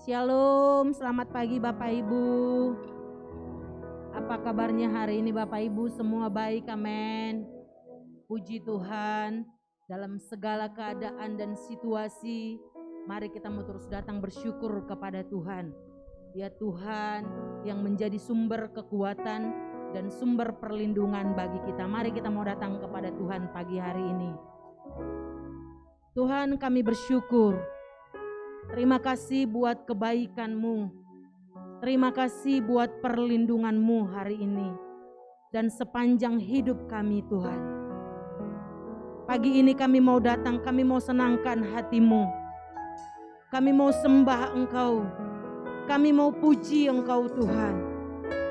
Shalom, selamat pagi Bapak Ibu. Apa kabarnya hari ini Bapak Ibu? Semua baik, amin. Puji Tuhan, dalam segala keadaan dan situasi, mari kita mau terus datang bersyukur kepada Tuhan. Ya Tuhan yang menjadi sumber kekuatan dan sumber perlindungan bagi kita. Mari kita mau datang kepada Tuhan pagi hari ini. Tuhan, kami bersyukur. Terima kasih buat kebaikan-Mu. Terima kasih buat perlindungan-Mu hari ini. Dan sepanjang hidup kami Tuhan. Pagi ini kami mau datang, kami mau senangkan hati-Mu. Kami mau sembah Engkau. Kami mau puji Engkau Tuhan.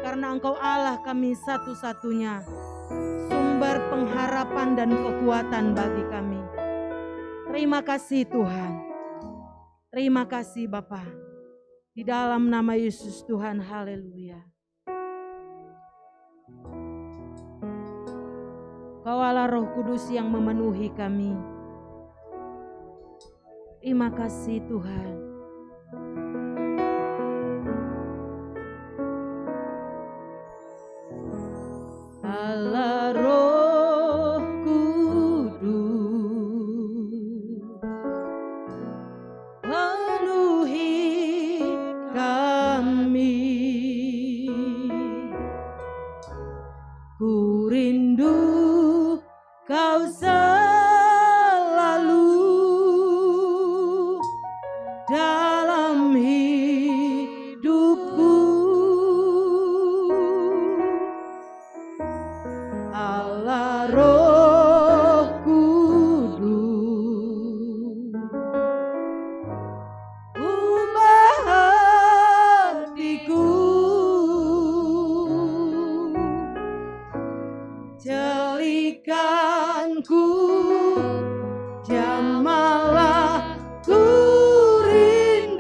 Karena Engkau Allah kami satu-satunya. Sumber pengharapan dan kekuatan bagi kami. Terima kasih Tuhan. Terima kasih Bapa. Di dalam nama Yesus Tuhan, haleluya. Kau Allah Roh Kudus yang memenuhi kami. Terima kasih Tuhan. Allah Roh Kudus penuhi kami. Ku rindu Kau selalu dalam hidupku. Allah Roh Kudus, ubah hatiku, jadikanku jamalah ku rindu.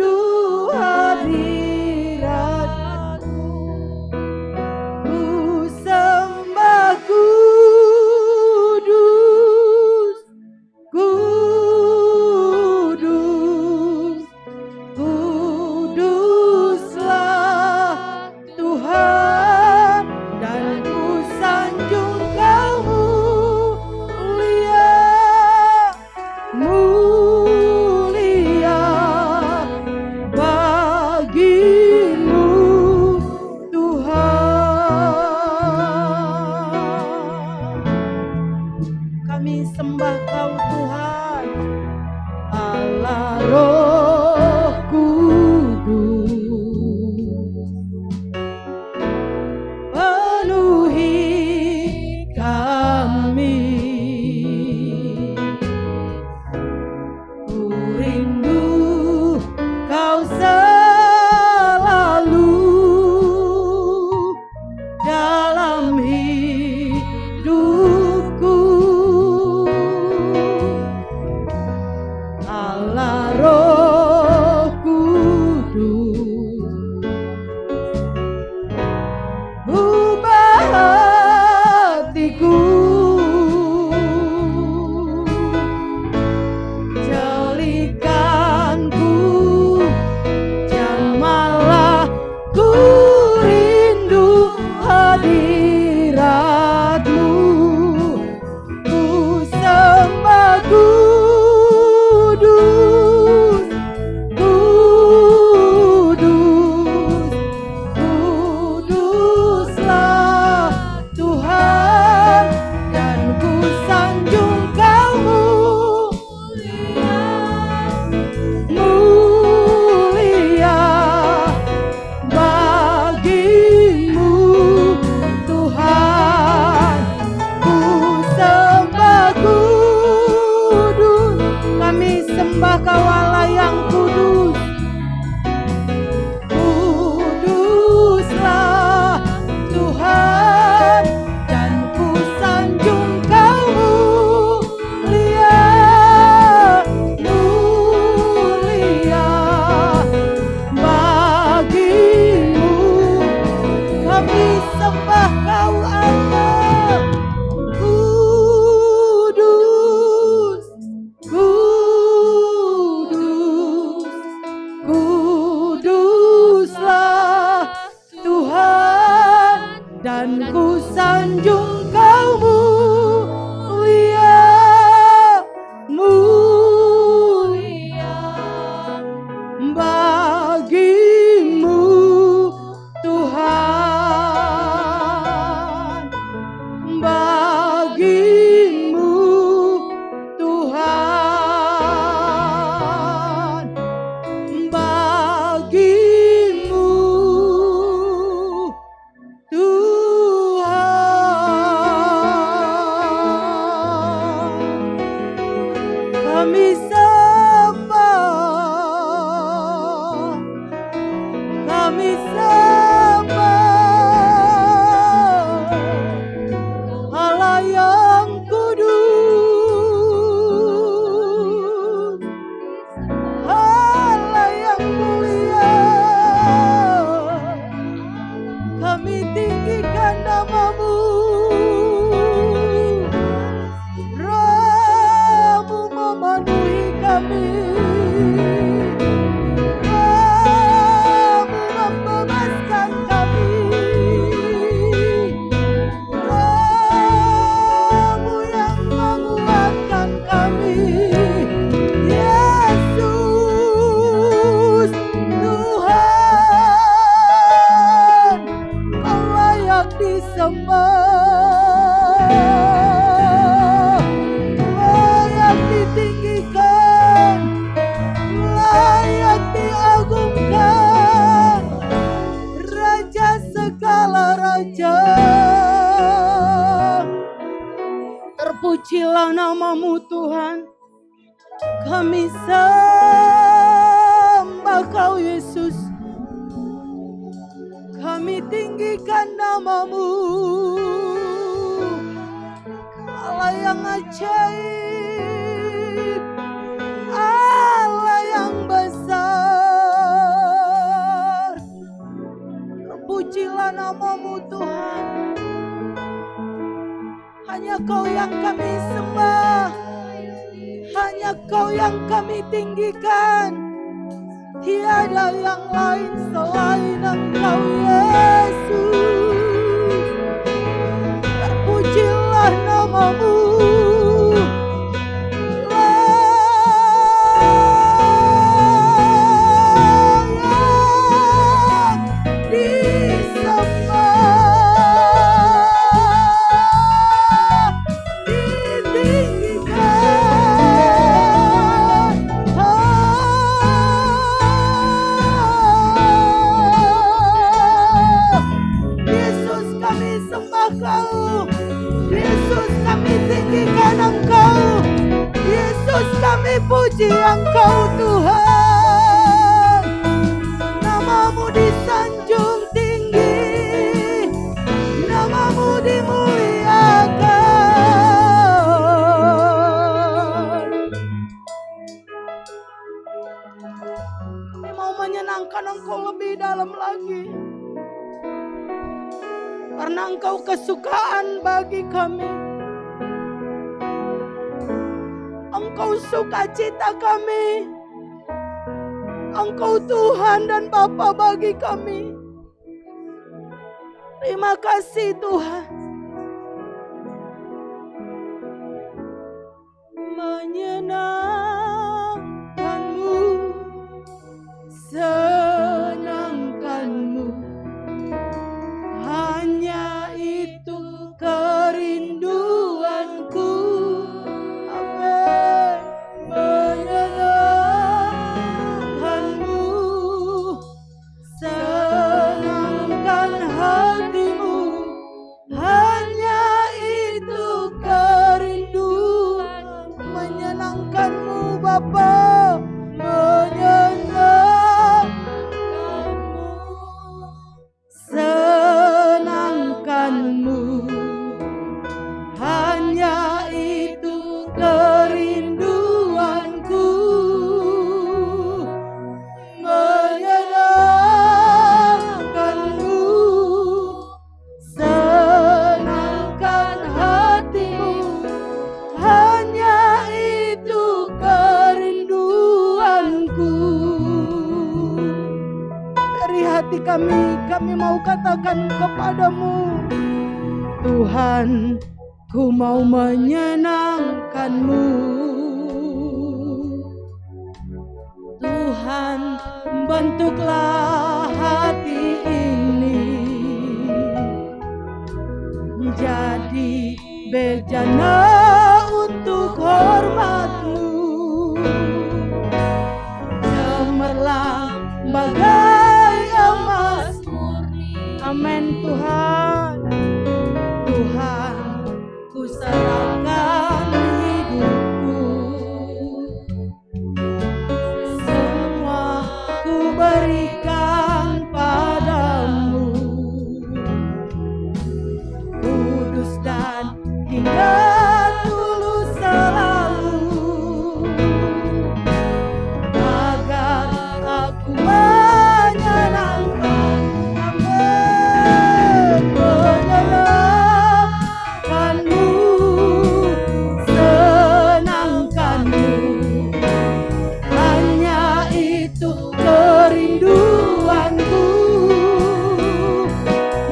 kan ku sanjung kau mulia bagimu Tuhan, bagimu Tuhan, bagimu Tuhan. Kami sembah, kami sembah Allah yang kudus, Allah yang mulia. Kami tinggikan nama-Mu, Roh-Mu memenuhi kami, Roh-Mu membebaskan kami, Roh-Mu yang menguatkan kami. Yesus Tuhan, Kau layak disembah, layak ditinggikan, layak diagungkan, Raja segala raja. Terpujilah nama-Mu Tuhan. Kami sembah Kau Yesus, kami tinggikan nama-Mu, Allah yang ajaib, Allah yang besar. Terpujilah nama-Mu Tuhan. Hanya Kau yang kami sembah, hanya Kau yang kami tinggikan. Tiada yang lain selain Engkau Yesus. Terpujilah nama-Mu, layak disembah, ditinggikan. Yesus kami sembah Kau, Yesus kami tinggikan Engkau, Yesus kami puji Engkau Tuhan. Nama-Mu disanjung tinggi, nama-Mu dimuliakan. Kami mau menyenangkan Engkau lebih dalam lagi, karena Engkau kesukaan bagi kami. Engkau sukacita kami, Engkau Tuhan dan Bapa bagi kami. Terima kasih Tuhan. Menyenangkan-Mu, senangkan-Mu, hanya itu kerinduanku. Amin. Menyenangkan-Mu, senangkan hatimu, hanya itu kerinduan. Menyenangkan-Mu Bapa, menyenangkan-Mu, senangkan-Mu, hanya itu kerinduanku. Menyenangkan-Mu, senangkan hatimu, hanya itu kerinduanku. Dari hati kami mau katakan kepadamu, Tuhan, ku mau menyenangkan-Mu. Tuhan, bentuklah hati ini jadi bejana untuk hormat-Mu. Cemerlang bagai emas murni. Amin Tuhan. Tuhan, ku serahkan hidupku, semua ku berikan padamu. Kudus dan hingga tulus selalu, agar aku menyenangkan. Amin. Menyenangkanmu, senangkanmu, hanya itu kerinduanku.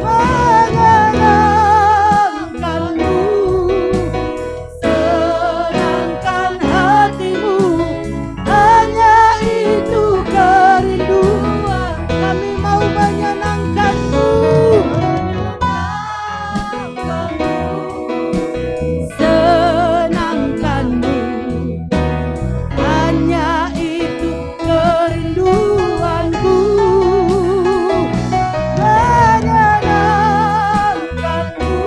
Menyenangkanmu, senangkan hatimu, hanya itu kerinduan. Kami mau menyenangkanmu, senangkanmu, hanya itu kerinduanku. Menyenangkanmu,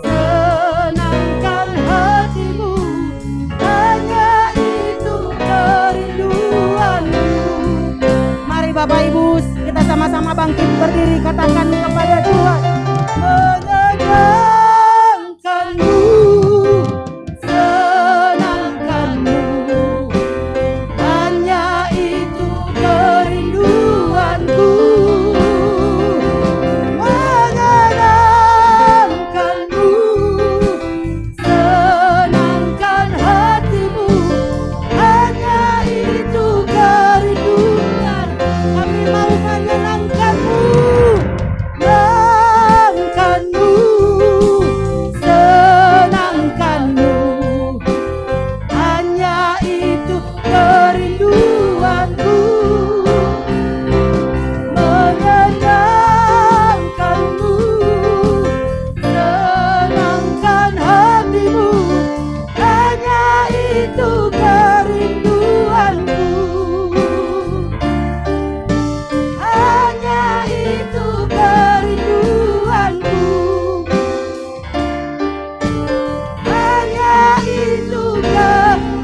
senangkan hatimu, hanya itu kerinduanmu. Mari Bapak Ibu, kita sama-sama bangkit berdiri, katakan kepada Tuhan. Menyenangkanmu, senangkanmu, hanya itu kerinduanku. Menyenangkanmu, senangkan hatimu, hanya itu kerinduan. Kami mau menyenangkanmu, menyenangkanmu, senangkanmu, hanya itu kerinduanku. Menyenangkanmu, senangkan hatimu, hanya itu kerinduanku. Hanya itu kerinduanku. Hanya itu kerinduanku.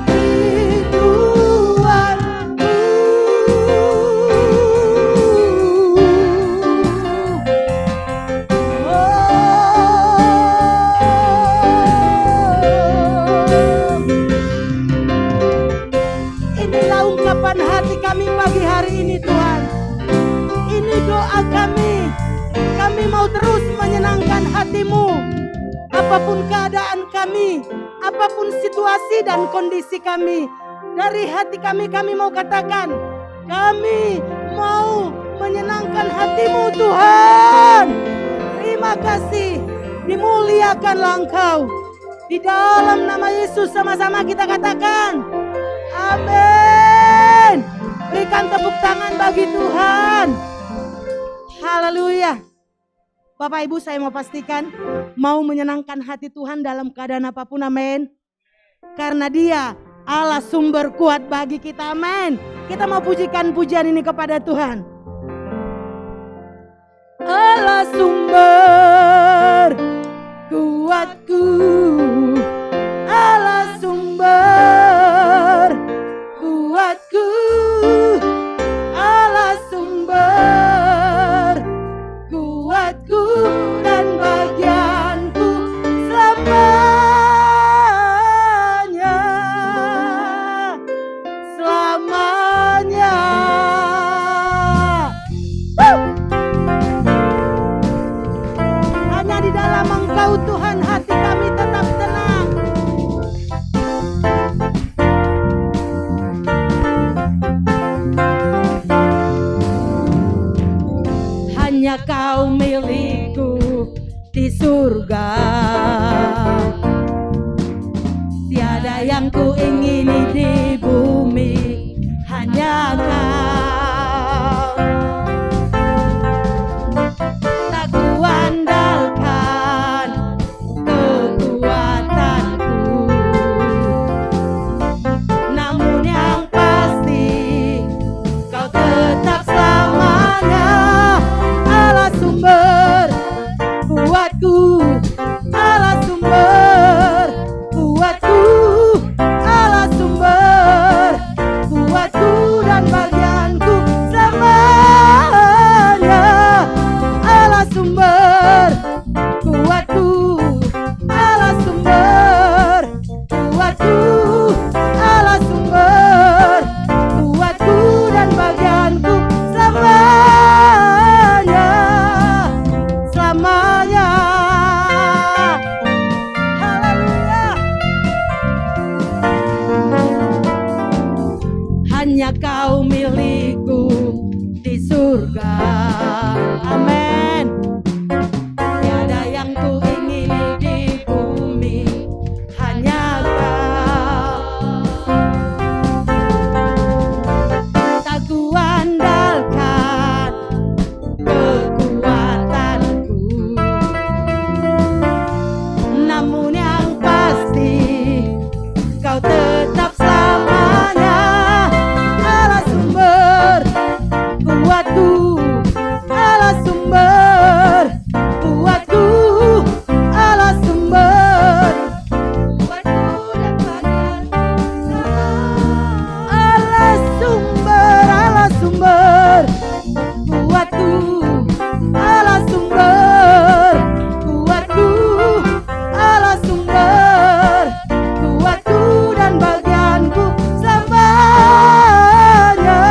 Inilah ungkapan hati kami pagi hari ini Tuhan. Ini doa kami. Kami mau terus menyenangkan hati-Mu. Apapun keadaan kami, apapun situasi dan kondisi kami, dari hati kami mau katakan, kami mau menyenangkan hati-Mu Tuhan. Terima kasih, dimuliakanlah Engkau. Di dalam nama Yesus sama-sama kita katakan, amin. Berikan tepuk tangan bagi Tuhan. Haleluya. Bapak Ibu, saya mau pastikan mau menyenangkan hati Tuhan dalam keadaan apapun, amin. Karena Dia Allah sumber kuat bagi kita, amin. Kita mau pujikan pujian ini kepada Tuhan. Allah sumber kuatku, Allah sumber kuatku, Allah sumber kuatku dan bagianku selamanya, selamanya. Hanya di dalam Engkau Tuhan hati kami tetap tenang. Hanya Kau milikku, di surga. Tiada yang ku ingini di bumi, hanya Kau. Tak kuandalkan kekuatanku, namun yang pasti Kau tetap selamanya Allah sumber kuatku, Allah sumber kuatku, Allah sumber kuatku dan bagianku selamanya. Allah sumber kuatku, Allah sumber kuatku, Allah sumber kuatku dan bagianku selamanya, selamanya. Haleluya. Hanya Kau milikku di surga. Amin. Tiada yang ku ingini di bumi, hanya Kau. Tak kuandalkan kekuatanku, namun yang pasti Kau tetap selamanya Allah sumber kuatku, Allah sumber kuatku, Allah sumber kuatku dan bagianku. Allah sumber kuatku, Allah sumber kuatku, Allah sumber kuatku dan bagianku selamanya.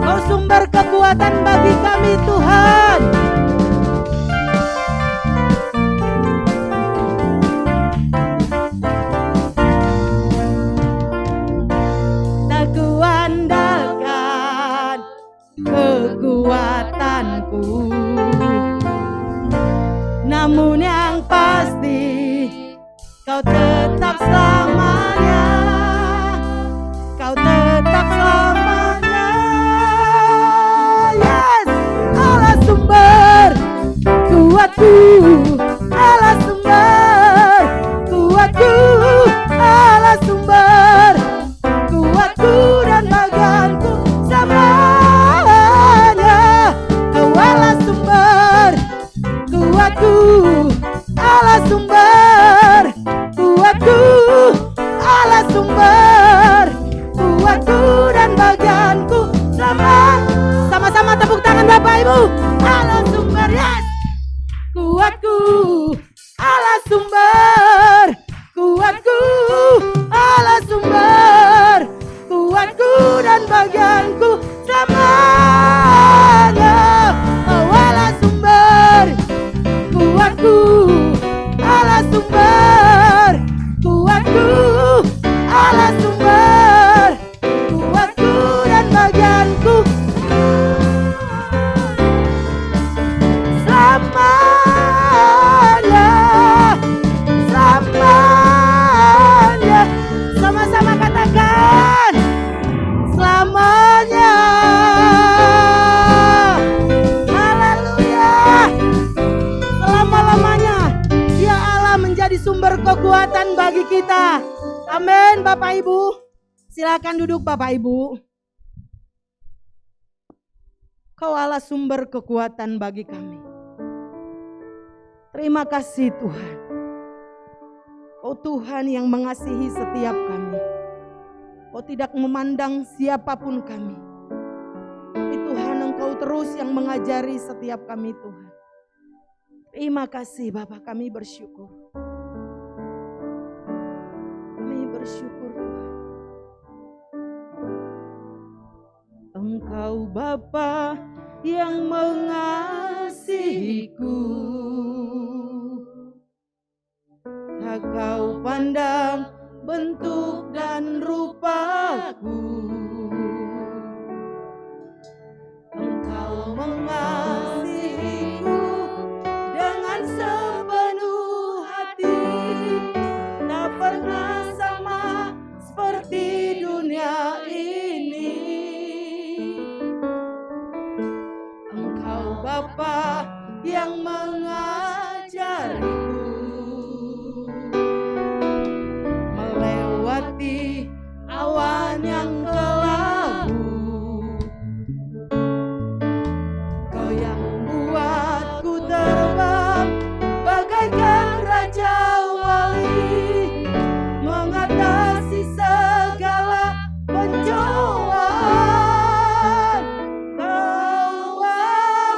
Kau sumber kekuatan bagi kami Tuhan. Tak kuandalkan kekuatanku, namun yang pasti Kau tetap selamanya, Kau tetap selamanya. Yes, Allah sumber kuatku, Allah sumber kuatku, Allah sumber kuatku dan bagianku selamanya. Kau Allah sumber kuatku, Allah sumber kuatku, Allah sumber kuatku dan bagianku selamanya. Sama-sama tepuk tangan Bapak Ibu. Allah sumber, yes, kuatku, Allah sumber kuatku, Allah sumber kuatku dan bagianku selamanya. Oh, Allah sumber kuatku, Allah sumber kuatku, Allah sumber kuatku dan bagianku selamanya, selamanya. Sama-sama katakan selamanya. Haleluya. Selama-lamanya Dia Allah menjadi sumber kekuatan bagi kita. Amin. Bapak Ibu, silakan duduk Bapak Ibu. Kau Allah sumber kekuatan bagi kami. Terima kasih Tuhan. Oh Tuhan yang mengasihi setiap kami. Oh tidak memandang siapapun kami. Tapi Tuhan Engkau terus yang mengajari setiap kami Tuhan. Terima kasih Bapa, kami bersyukur. Kami bersyukur Tuhan. Engkau Bapa yang mengasihiku, tak Kau pandang bentuk dan rupaku. Engkau mengasihiku dengan sepenuh hati, tak pernah sama seperti dunia ini. Engkau Bapa yang mengajariku melewati awan yang kelabu. Kau yang buatku terbang bagaikan raja wali, mengatasi segala pencobaan. Kau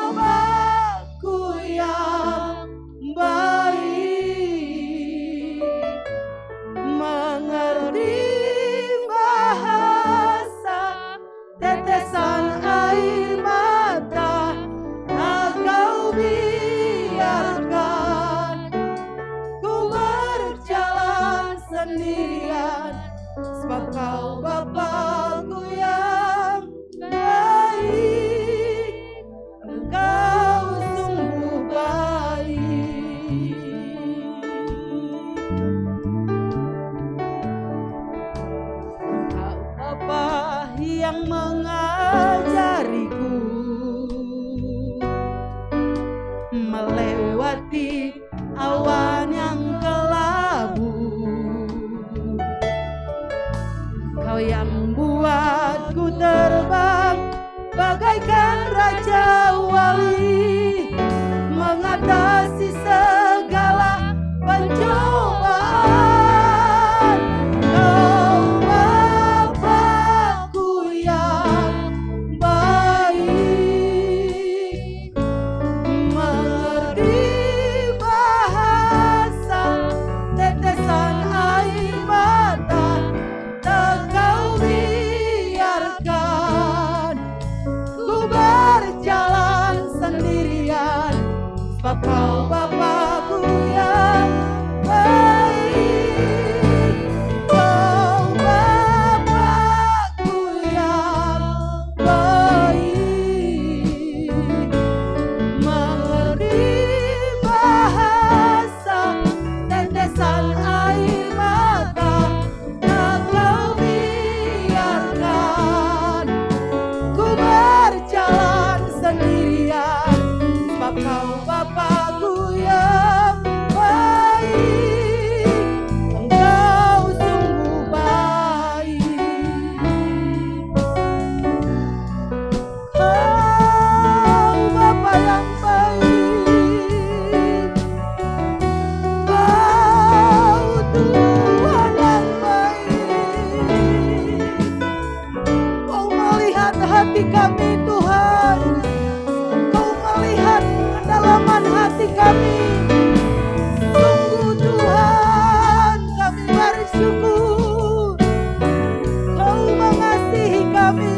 Bapa-Ku yang baik, mengerti bahasa tetesan air mata, tak Kau biarkan ku berjalan sendirian, sebab Kau Bapa-Ku yang baik, Engkau sungguh baik. Engkau Bapa yang mengajariku melewati awan yang kelabu. Kau yang buatku terbang bagaikan raja wali, mengatasi segala pencobaan. Kau Bapa-Ku yang baik, mengerti bahasa tetesan air mata, tak Kau biarkan ku berjalan sendirian, sebab Kau Bapa-Ku yang baik. Kau Bapa-Ku yang baik, mengerti bahasa tetesan air mata, tak Kau biarkan ku berjalan sendirian, sebab Kau Bapa-Ku yang baik, Engkau sungguh baik. Kau Bapa yang baik, Kau Tuhan yang baik. Kau melihat hati kami Tuhan, Kau melihat kedalaman hati kami. Sungguh Tuhan, kami bersyukur Kau mengasihi kami,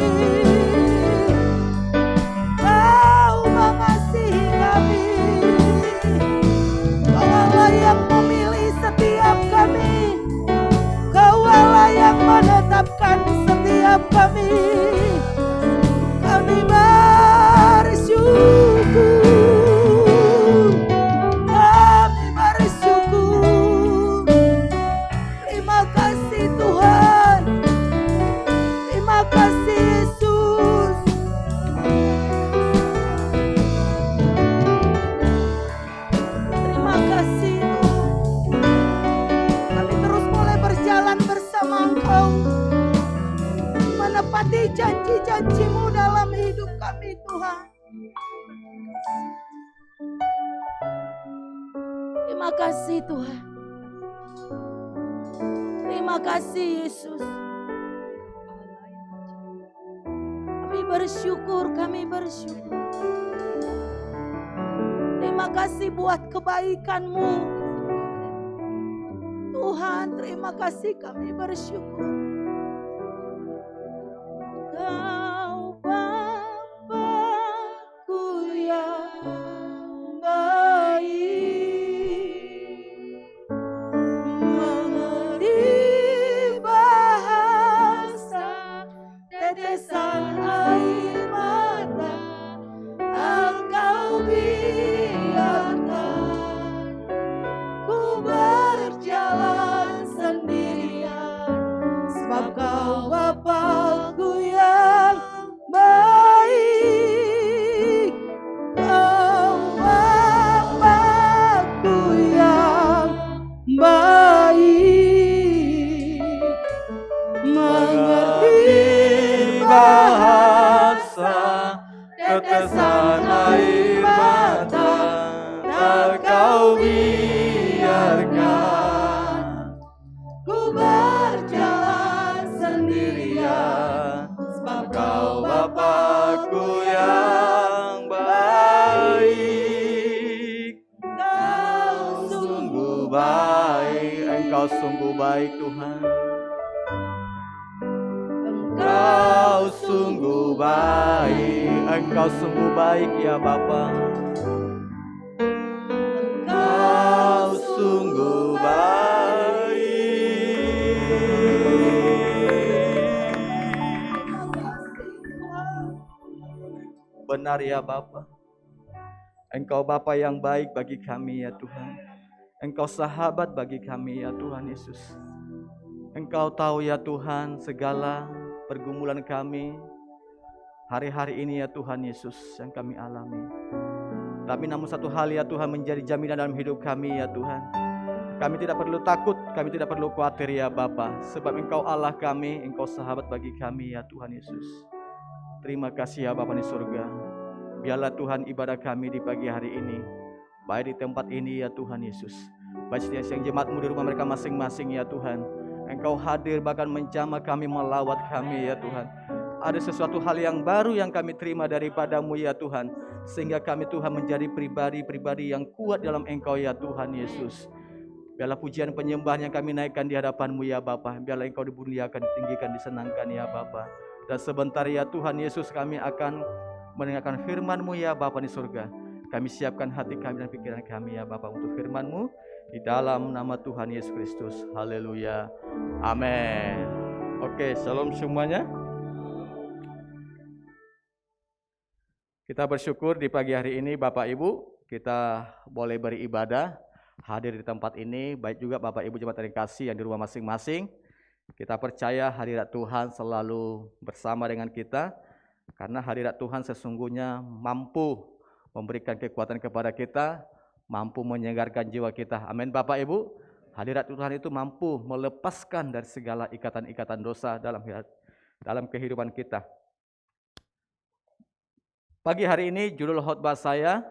Kau mengasihi kami. Kau Allah yang memilih setiap kami, Kau Allah yang menetapkan setiap kami. Kami bersyukur, kami bersyukur. Terima kasih Tuhan, terima kasih Yesus. Terima kasih Tuhan, kami terus boleh berjalan bersama Engkau, menepati janji-janji-Mu dalam hidup kami Tuhan. Terima kasih Tuhan, terima kasih Yesus. Kami bersyukur, kami bersyukur. Terima kasih buat kebaikan-Mu Tuhan, terima kasih, kami bersyukur. Kau Bapa-Ku yang baik, mengerti bahasa tetesan air mata, baik Tuhan. Engkau sungguh baik, Engkau sungguh baik ya Bapa. Engkau sungguh baik. Benar ya Bapa. Engkau Bapa yang baik bagi kami ya Tuhan. Engkau sahabat bagi kami ya Tuhan Yesus. Engkau tahu ya Tuhan segala pergumulan kami hari-hari ini ya Tuhan Yesus yang kami alami. Tapi namun satu hal ya Tuhan menjadi jaminan dalam hidup kami ya Tuhan. Kami tidak perlu takut, kami tidak perlu khawatir ya Bapa. Sebab Engkau Allah kami, Engkau sahabat bagi kami ya Tuhan Yesus. Terima kasih ya Bapa di surga. Biarlah Tuhan ibadah kami di pagi hari ini, baik di tempat ini ya Tuhan Yesus, baik setiap siang jemaat-Mu di rumah mereka masing-masing ya Tuhan. Engkau hadir bahkan menjamah kami, melawat kami ya Tuhan. Ada sesuatu hal yang baru yang kami terima daripada-Mu ya Tuhan, sehingga kami Tuhan menjadi pribadi-pribadi yang kuat dalam Engkau ya Tuhan Yesus. Biarlah pujian penyembahan yang kami naikkan di hadapan-Mu ya Bapa. Biarlah Engkau dimuliakan, ditinggikan, disenangkan ya Bapa. Dan sebentar ya Tuhan Yesus kami akan mendengarkan firman-Mu ya Bapa di surga. Kami siapkan hati kami dan pikiran kami ya Bapa untuk firman-Mu di dalam nama Tuhan Yesus Kristus. Haleluya. Amin. Oke, shalom semuanya. Kita bersyukur di pagi hari ini Bapak Ibu, kita boleh beribadah, hadir di tempat ini, baik juga Bapak Ibu jemaat yang kasih yang di rumah masing-masing. Kita percaya hadirat Tuhan selalu bersama dengan kita, karena hadirat Tuhan sesungguhnya mampu memberikan kekuatan kepada kita, mampu menyegarkan jiwa kita. Amin Bapak Ibu. Hadirat Tuhan itu mampu melepaskan dari segala ikatan-ikatan dosa dalam kehidupan kita. Pagi hari ini judul khotbah saya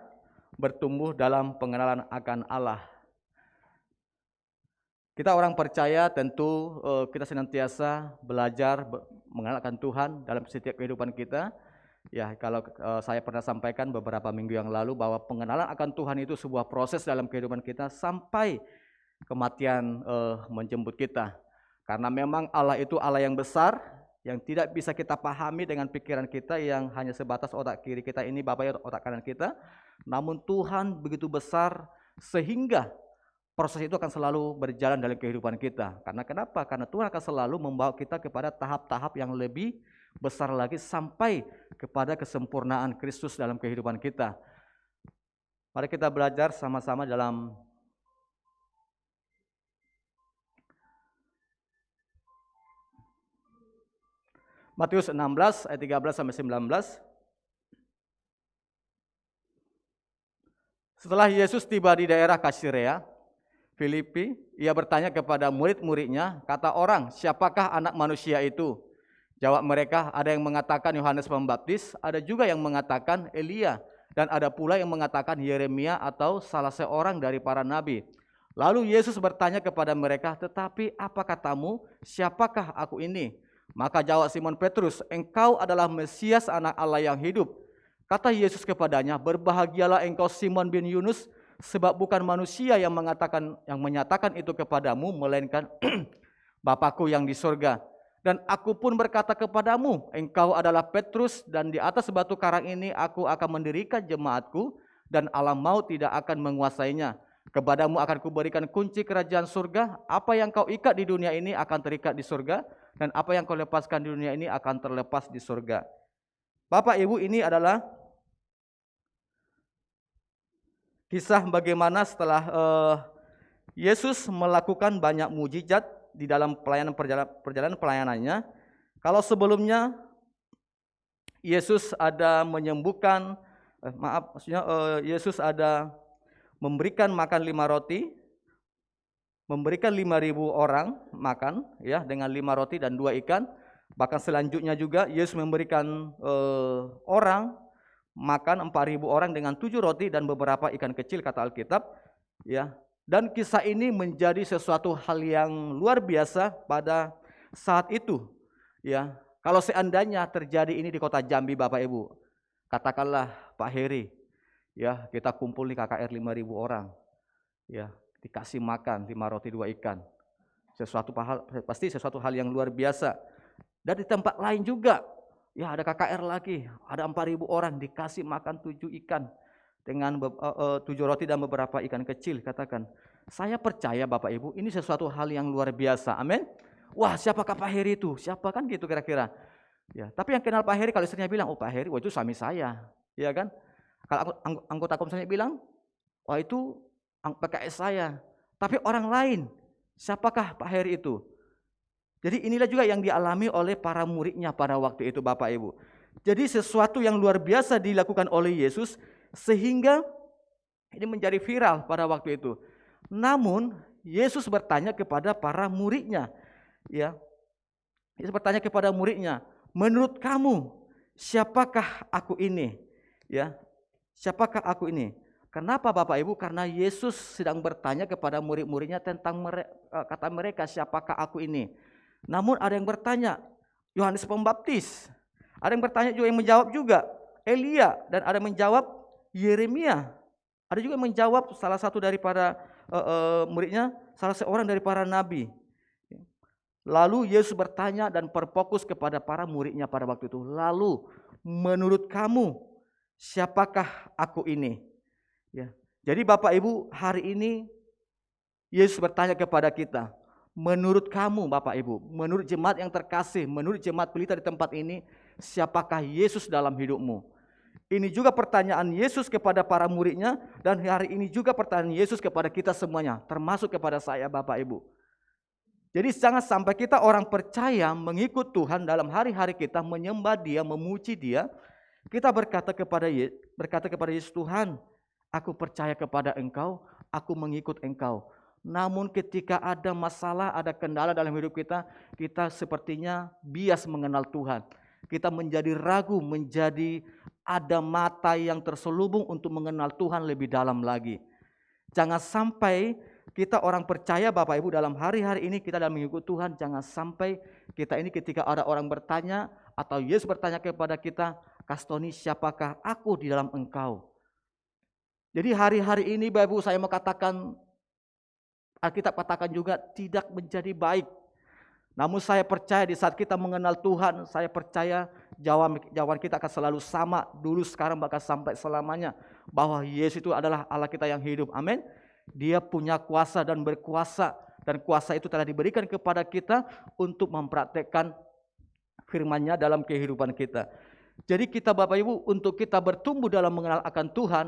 bertumbuh dalam pengenalan akan Allah. Kita orang percaya tentu kita senantiasa belajar mengenalkan Tuhan dalam setiap kehidupan kita. Ya, kalau saya pernah sampaikan beberapa minggu yang lalu bahwa pengenalan akan Tuhan itu sebuah proses dalam kehidupan kita sampai kematian menjemput kita. Karena memang Allah itu Allah yang besar, yang tidak bisa kita pahami dengan pikiran kita yang hanya sebatas otak kiri kita ini, Bapak, otak kanan kita. Namun Tuhan begitu besar sehingga proses itu akan selalu berjalan dalam kehidupan kita. Karena kenapa? Karena Tuhan akan selalu membawa kita kepada tahap-tahap yang lebih besar lagi sampai kepada kesempurnaan Kristus dalam kehidupan kita. Mari kita belajar sama-sama dalam Matius 16 ayat 13 sampai 19. Setelah Yesus tiba di daerah Kaisaria Filipi, ia bertanya kepada murid-muridnya, kata orang, siapakah anak manusia itu? Jawab mereka, ada yang mengatakan Yohanes Pembaptis, ada juga yang mengatakan Elia, dan ada pula yang mengatakan Yeremia atau salah seorang dari para nabi. Lalu Yesus bertanya kepada mereka, tetapi apa katamu, siapakah aku ini? Maka jawab Simon Petrus, engkau adalah Mesias anak Allah yang hidup. Kata Yesus kepadanya, berbahagialah engkau Simon bin Yunus, sebab bukan manusia yang menyatakan itu kepadamu, melainkan Bapa-Ku yang di surga. Dan aku pun berkata kepadamu, engkau adalah Petrus, dan di atas batu karang ini aku akan mendirikan jemaatku, dan alam maut tidak akan menguasainya. Kepadamu akan kuberikan kunci kerajaan surga. Apa yang kau ikat di dunia ini akan terikat di surga, dan apa yang kau lepaskan di dunia ini akan terlepas di surga. Bapak Ibu, ini adalah kisah bagaimana setelah Yesus melakukan banyak mujizat di dalam perjalanan pelayanannya. Kalau sebelumnya Yesus ada menyembuhkan, Yesus ada memberikan makan 5 roti, memberikan 5.000 orang makan ya dengan 5 roti dan 2 ikan. Bahkan selanjutnya juga Yesus memberikan orang makan 4.000 orang dengan 7 roti dan beberapa ikan kecil kata Alkitab ya. Dan kisah ini menjadi sesuatu hal yang luar biasa pada saat itu ya. Kalau seandainya terjadi ini di kota Jambi Bapak Ibu, katakanlah Pak Heri ya, kita kumpul di KKR 5.000 orang ya, dikasih makan 5 roti 2 ikan. pasti sesuatu hal yang luar biasa. Dan di tempat lain juga, ya ada KKR lagi, ada 4.000 orang dikasih makan 7 ikan dengan 7 roti dan beberapa ikan kecil, katakan. Saya percaya Bapak Ibu, ini sesuatu hal yang luar biasa. Amin. Wah, siapakah Pak Heri itu? Siapa kan gitu kira-kira. Ya, tapi yang kenal Pak Heri kalau istrinya bilang, "Oh, Pak Heri, wah itu suami saya." Ya kan? Kalau anggota komselnya bilang, "Wah itu PKS saya." Tapi orang lain, siapakah Pak Heri itu? Jadi inilah juga yang dialami oleh para muridnya pada waktu itu Bapak Ibu. Jadi sesuatu yang luar biasa dilakukan oleh Yesus sehingga ini menjadi viral pada waktu itu. Namun Yesus bertanya kepada para muridnya, ya. Yesus bertanya kepada muridnya, "Menurut kamu siapakah aku ini?" Ya. Siapakah aku ini? Kenapa Bapak Ibu? Karena Yesus sedang bertanya kepada murid-muridnya tentang kata mereka, siapakah aku ini? Namun ada yang bertanya, Yohanes Pembaptis. Ada yang bertanya juga, yang menjawab juga Elia, dan ada yang menjawab Yeremia. Ada juga yang menjawab salah satu daripada muridnya, salah seorang dari para nabi. Lalu Yesus bertanya dan berfokus kepada para muridnya pada waktu itu. Lalu, menurut kamu, siapakah aku ini? Ya. Jadi Bapak Ibu, hari ini Yesus bertanya kepada kita, menurut kamu Bapak Ibu, menurut jemaat yang terkasih, menurut jemaat pelita di tempat ini, siapakah Yesus dalam hidupmu? Ini juga pertanyaan Yesus kepada para muridnya, dan hari ini juga pertanyaan Yesus kepada kita semuanya, termasuk kepada saya Bapak Ibu. Jadi jangan sampai kita orang percaya mengikut Tuhan dalam hari-hari kita, menyembah Dia, memuji Dia, kita berkata kepada Yesus, "Tuhan, aku percaya kepada Engkau, aku mengikut Engkau." Namun ketika ada masalah, ada kendala dalam hidup kita, kita sepertinya bias mengenal Tuhan. Kita menjadi ragu, menjadi ada mata yang terselubung untuk mengenal Tuhan lebih dalam lagi. Jangan sampai kita orang percaya Bapak Ibu dalam hari-hari ini kita dalam mengikut Tuhan, jangan sampai kita ini ketika ada orang bertanya atau Yesus bertanya kepada kita, "Kastoni, siapakah aku di dalam Engkau?" Jadi hari-hari ini Bapak Ibu saya mau katakan, Alkitab katakan juga tidak menjadi baik. Namun saya percaya di saat kita mengenal Tuhan, saya percaya jawaban kita akan selalu sama, dulu, sekarang, bahkan sampai selamanya. Bahwa Yesus itu adalah Allah kita yang hidup, amin. Dia punya kuasa dan berkuasa, dan kuasa itu telah diberikan kepada kita untuk mempraktekkan firman-Nya dalam kehidupan kita. Jadi kita Bapak Ibu, untuk kita bertumbuh dalam mengenal akan Tuhan,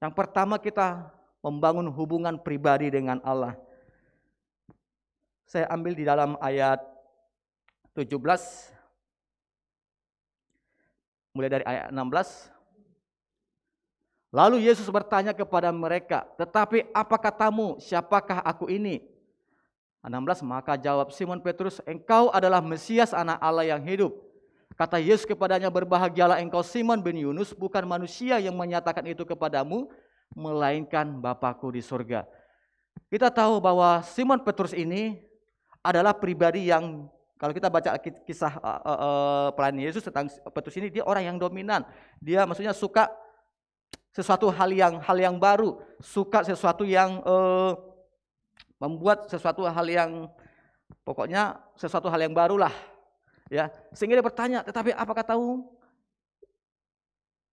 yang pertama kita membangun hubungan pribadi dengan Allah. Saya ambil di dalam ayat 17, mulai dari ayat 16. Lalu Yesus bertanya kepada mereka, "Tetapi apa katamu, siapakah aku ini?" 16, maka jawab Simon Petrus, "Engkau adalah Mesias, Anak Allah yang hidup." Kata Yesus kepadanya, "Berbahagialah engkau Simon bin Yunus, bukan manusia yang menyatakan itu kepadamu, melainkan Bapa-Ku di surga." Kita tahu bahwa Simon Petrus ini adalah pribadi yang, kalau kita baca kisah pelayan Yesus tentang Petrus ini, dia orang yang dominan. Dia maksudnya suka sesuatu hal yang baru, suka sesuatu yang membuat sesuatu hal yang, pokoknya sesuatu hal yang barulah, ya. Sehingga dia bertanya, "Tetapi apa katamu?"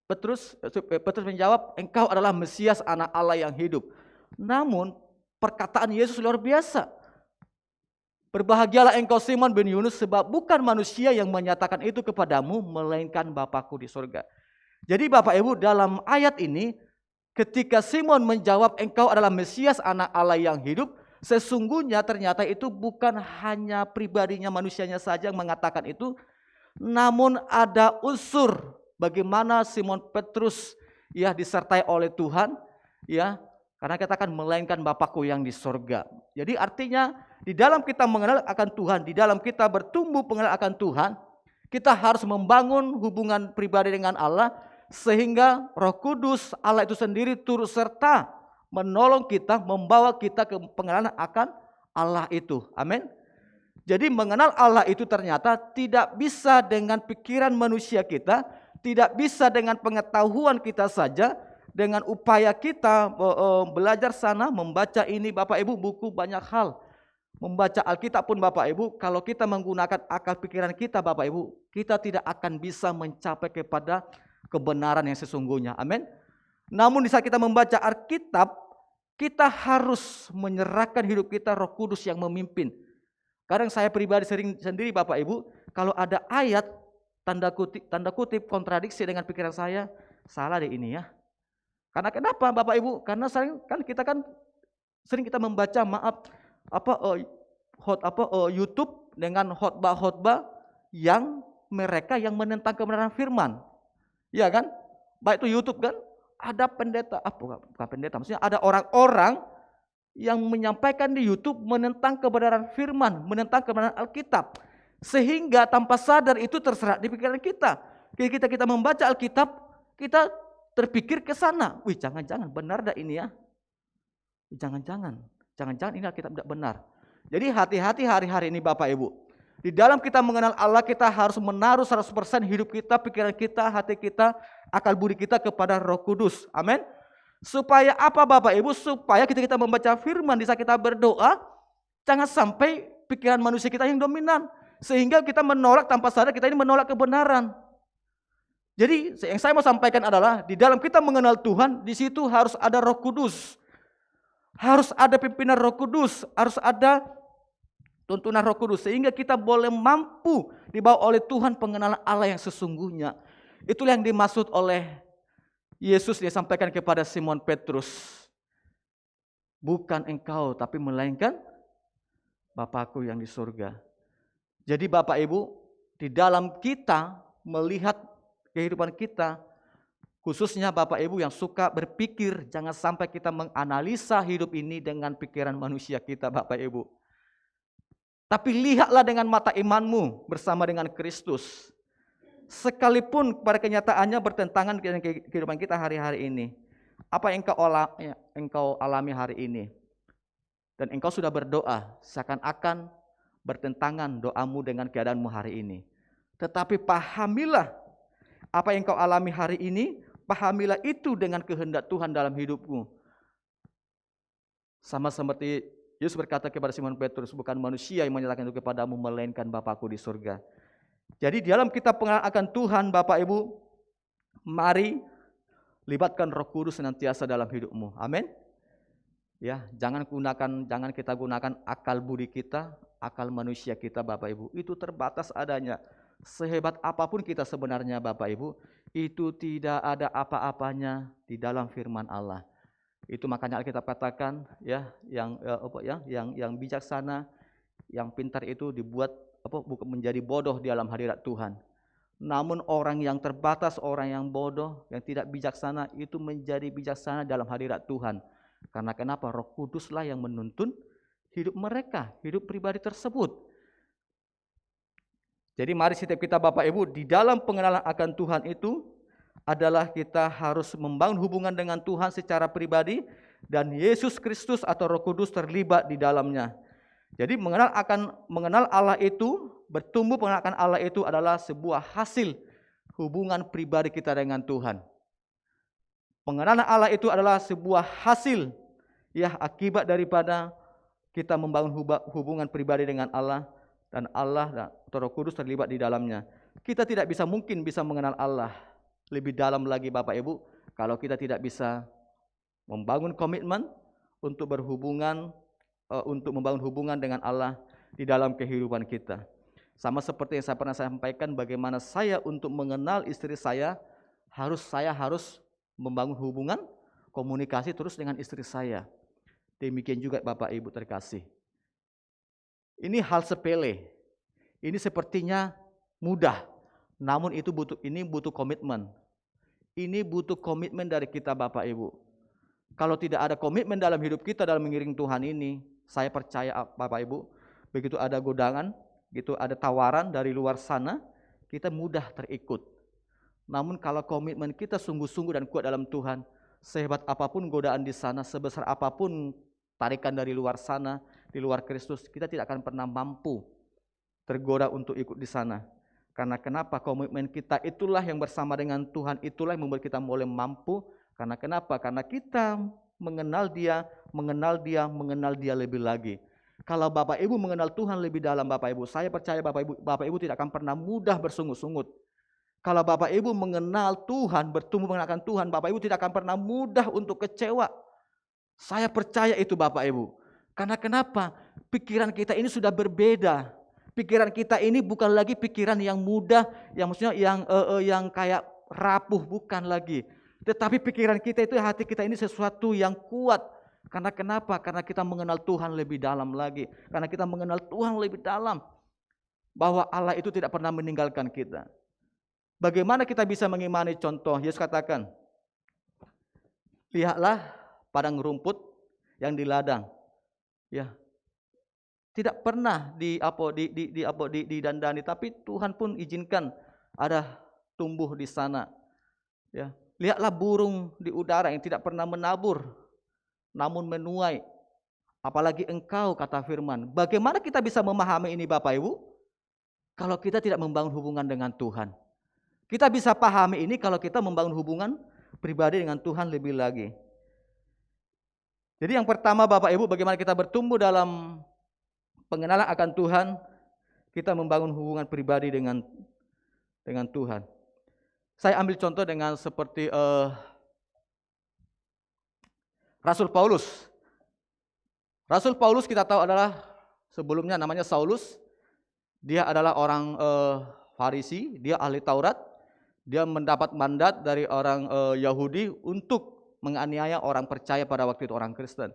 Petrus menjawab, "Engkau adalah Mesias, Anak Allah yang hidup." Namun perkataan Yesus luar biasa. "Berbahagialah engkau Simon bin Yunus, sebab bukan manusia yang menyatakan itu kepadamu, melainkan Bapa-Ku di surga." Jadi Bapak Ibu, dalam ayat ini ketika Simon menjawab engkau adalah Mesias, Anak Allah yang hidup, sesungguhnya ternyata itu bukan hanya pribadinya manusianya saja yang mengatakan itu, namun ada unsur bagaimana Simon Petrus ya disertai oleh Tuhan, ya, karena katakan melainkan Bapa-Ku yang di surga. Jadi artinya di dalam kita mengenal akan Tuhan, di dalam kita bertumbuh mengenal akan Tuhan, kita harus membangun hubungan pribadi dengan Allah, sehingga Roh Kudus Allah itu sendiri turut serta menolong kita, membawa kita ke pengenalan akan Allah itu. Amin. Jadi mengenal Allah itu ternyata tidak bisa dengan pikiran manusia kita, tidak bisa dengan pengetahuan kita saja, dengan upaya kita belajar sana, membaca ini, Bapak Ibu, buku banyak hal. Membaca Alkitab pun Bapak Ibu, kalau kita menggunakan akal pikiran kita Bapak Ibu, kita tidak akan bisa mencapai kepada kebenaran yang sesungguhnya. Amin. Namun di saat kita membaca Alkitab, kita harus menyerahkan hidup kita Roh Kudus yang memimpin. Kadang saya pribadi sendiri Bapak Ibu, kalau ada ayat tanda kutip kontradiksi dengan pikiran saya, salah deh ini ya. Karena kenapa Bapak Ibu? Karena kita sering kita membaca YouTube dengan khotbah-khotbah yang mereka yang menentang kebenaran firman. Ya kan? Baik itu YouTube kan, ada pendeta, bukan pendeta, maksudnya ada orang-orang yang menyampaikan di YouTube menentang kebenaran firman, menentang kebenaran Alkitab. Sehingga tanpa sadar itu terserat di pikiran kita. Ketika kita membaca Alkitab, kita terpikir ke sana. Wih, jangan-jangan benar dah ini ya. Jangan-jangan ini Alkitab tidak benar. Jadi hati-hati hari-hari ini Bapak Ibu. Di dalam kita mengenal Allah, kita harus menaruh 100% hidup kita, pikiran kita, hati kita, akal budi kita kepada Roh Kudus. Amin. Supaya apa Bapak Ibu? Supaya ketika kita membaca firman, di saat kita berdoa, jangan sampai pikiran manusia kita yang dominan. Sehingga kita menolak tanpa sadar, kita ini menolak kebenaran. Jadi yang saya mau sampaikan adalah, di dalam kita mengenal Tuhan, di situ harus ada Roh Kudus. Harus ada pimpinan Roh Kudus, harus ada tuntunan Roh Kudus, sehingga kita boleh mampu dibawa oleh Tuhan pengenalan Allah yang sesungguhnya. Itulah yang dimaksud oleh Yesus, dia sampaikan kepada Simon Petrus. Bukan engkau, tapi melainkan Bapakku yang di surga. Jadi Bapak Ibu, di dalam kita melihat kehidupan kita, khususnya Bapak Ibu yang suka berpikir, jangan sampai kita menganalisa hidup ini dengan pikiran manusia kita Bapak Ibu. Tapi lihatlah dengan mata imanmu bersama dengan Kristus. Sekalipun pada kenyataannya bertentangan dengan kehidupan kita hari-hari ini. Apa yang engkau alami hari ini? Dan engkau sudah berdoa, seakan-akan bertentangan doamu dengan keadaanmu hari ini. Tetapi pahamilah apa yang engkau alami hari ini, pahamilah itu dengan kehendak Tuhan dalam hidupmu. Sama seperti Yesus berkata kepada Simon Petrus, bukan manusia yang menyatakan itu kepadamu, melainkan Bapakku di surga. Jadi dalam kita pengenalan akan Tuhan Bapak Ibu, mari libatkan Roh Kudus senantiasa dalam hidupmu. Amin. Ya, jangan kita gunakan akal budi kita, akal manusia kita Bapak Ibu. Itu terbatas adanya. Sehebat apapun kita sebenarnya Bapak Ibu, itu tidak ada apa-apanya di dalam firman Allah. Itu makanya Alkitab katakan ya, yang bijaksana, yang pintar itu dibuat bukan menjadi bodoh di dalam hadirat Tuhan. Namun orang yang terbatas, orang yang bodoh, yang tidak bijaksana itu menjadi bijaksana dalam hadirat Tuhan. Karena kenapa? Roh Kuduslah yang menuntun hidup mereka, hidup pribadi tersebut. Jadi mari setiap kita Bapak Ibu, di dalam pengenalan akan Tuhan itu adalah kita harus membangun hubungan dengan Tuhan secara pribadi, dan Yesus Kristus atau Roh Kudus terlibat di dalamnya. Jadi mengenal Allah itu, bertumbuh pengenalan akan Allah itu adalah sebuah hasil hubungan pribadi kita dengan Tuhan. Pengenalan Allah itu adalah sebuah hasil akibat daripada kita membangun hubungan pribadi dengan Allah, dan Allah atau Roh Kudus terlibat di dalamnya. Kita tidak mungkin bisa mengenal Allah lebih dalam lagi Bapak Ibu kalau kita tidak bisa membangun komitmen untuk membangun hubungan dengan Allah di dalam kehidupan kita. Sama seperti yang saya pernah sampaikan, bagaimana saya untuk mengenal istri saya harus membangun hubungan komunikasi terus dengan istri saya. Demikian juga Bapak Ibu terkasih. Ini hal sepele. Ini sepertinya mudah. Namun ini butuh komitmen. Ini butuh komitmen dari kita Bapak Ibu. Kalau tidak ada komitmen dalam hidup kita dalam mengiring Tuhan ini, saya percaya Bapak Ibu, begitu ada godangan, gitu ada tawaran dari luar sana, kita mudah terikut. Namun kalau komitmen kita sungguh-sungguh dan kuat dalam Tuhan, sehebat apapun godaan di sana, sebesar apapun tarikan dari luar sana, di luar Kristus, kita tidak akan pernah mampu tergoda untuk ikut di sana. Karena kenapa? Komitmen kita itulah yang bersama dengan Tuhan, itulah yang membuat kita boleh mampu. Karena kenapa? Karena kita mengenal dia lebih lagi. Kalau Bapak Ibu mengenal Tuhan lebih dalam Bapak Ibu, saya percaya Bapak Ibu tidak akan pernah mudah bersungut-sungut. Kalau Bapak Ibu mengenal Tuhan, bertumbuh mengenalkan Tuhan, Bapak Ibu tidak akan pernah mudah untuk kecewa. Saya percaya itu Bapak Ibu. Karena kenapa? Pikiran kita ini sudah berbeda. Pikiran kita ini bukan lagi pikiran yang mudah, yang maksudnya yang kayak rapuh, bukan lagi. Tetapi pikiran kita itu, hati kita ini sesuatu yang kuat. Karena kenapa? Karena kita mengenal Tuhan lebih dalam lagi. Karena kita mengenal Tuhan lebih dalam. Bahwa Allah itu tidak pernah meninggalkan kita. Bagaimana kita bisa mengimani contoh? Yesus katakan, lihatlah padang rumput yang di ladang. Ya. Tidak pernah didandani, tapi Tuhan pun izinkan ada tumbuh di sana. Ya. Lihatlah burung di udara yang tidak pernah menabur, namun menuai. Apalagi engkau, kata firman. Bagaimana kita bisa memahami ini Bapak Ibu? Kalau kita tidak membangun hubungan dengan Tuhan. Kita bisa pahami ini kalau kita membangun hubungan pribadi dengan Tuhan lebih lagi. Jadi yang pertama Bapak Ibu, bagaimana kita bertumbuh dalam pengenalan akan Tuhan, kita membangun hubungan pribadi dengan Tuhan. Saya ambil contoh dengan seperti Rasul Paulus. Rasul Paulus kita tahu adalah sebelumnya namanya Saulus. Dia adalah orang Farisi, dia ahli Taurat. Dia mendapat mandat dari orang Yahudi untuk menganiaya orang percaya pada waktu itu, orang Kristen.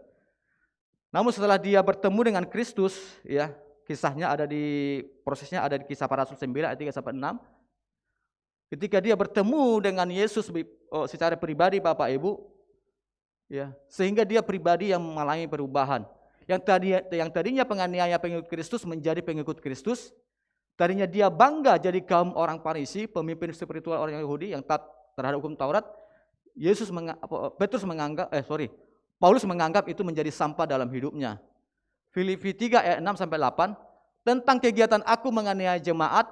Namun setelah dia bertemu dengan Kristus, ya, prosesnya ada di Kisah Para Rasul 9 ayat 3-6. Ketika dia bertemu dengan Yesus secara pribadi Bapak Ibu, ya, sehingga dia pribadi yang mengalami perubahan. Yang tadinya penganiaya pengikut Kristus menjadi pengikut Kristus. Tadinya dia bangga jadi kaum orang Farisi, pemimpin spiritual orang Yahudi yang taat terhadap hukum Taurat. Paulus menganggap itu menjadi sampah dalam hidupnya. Filipi 3 ayat 6-8, tentang kegiatan aku menganiaya jemaat,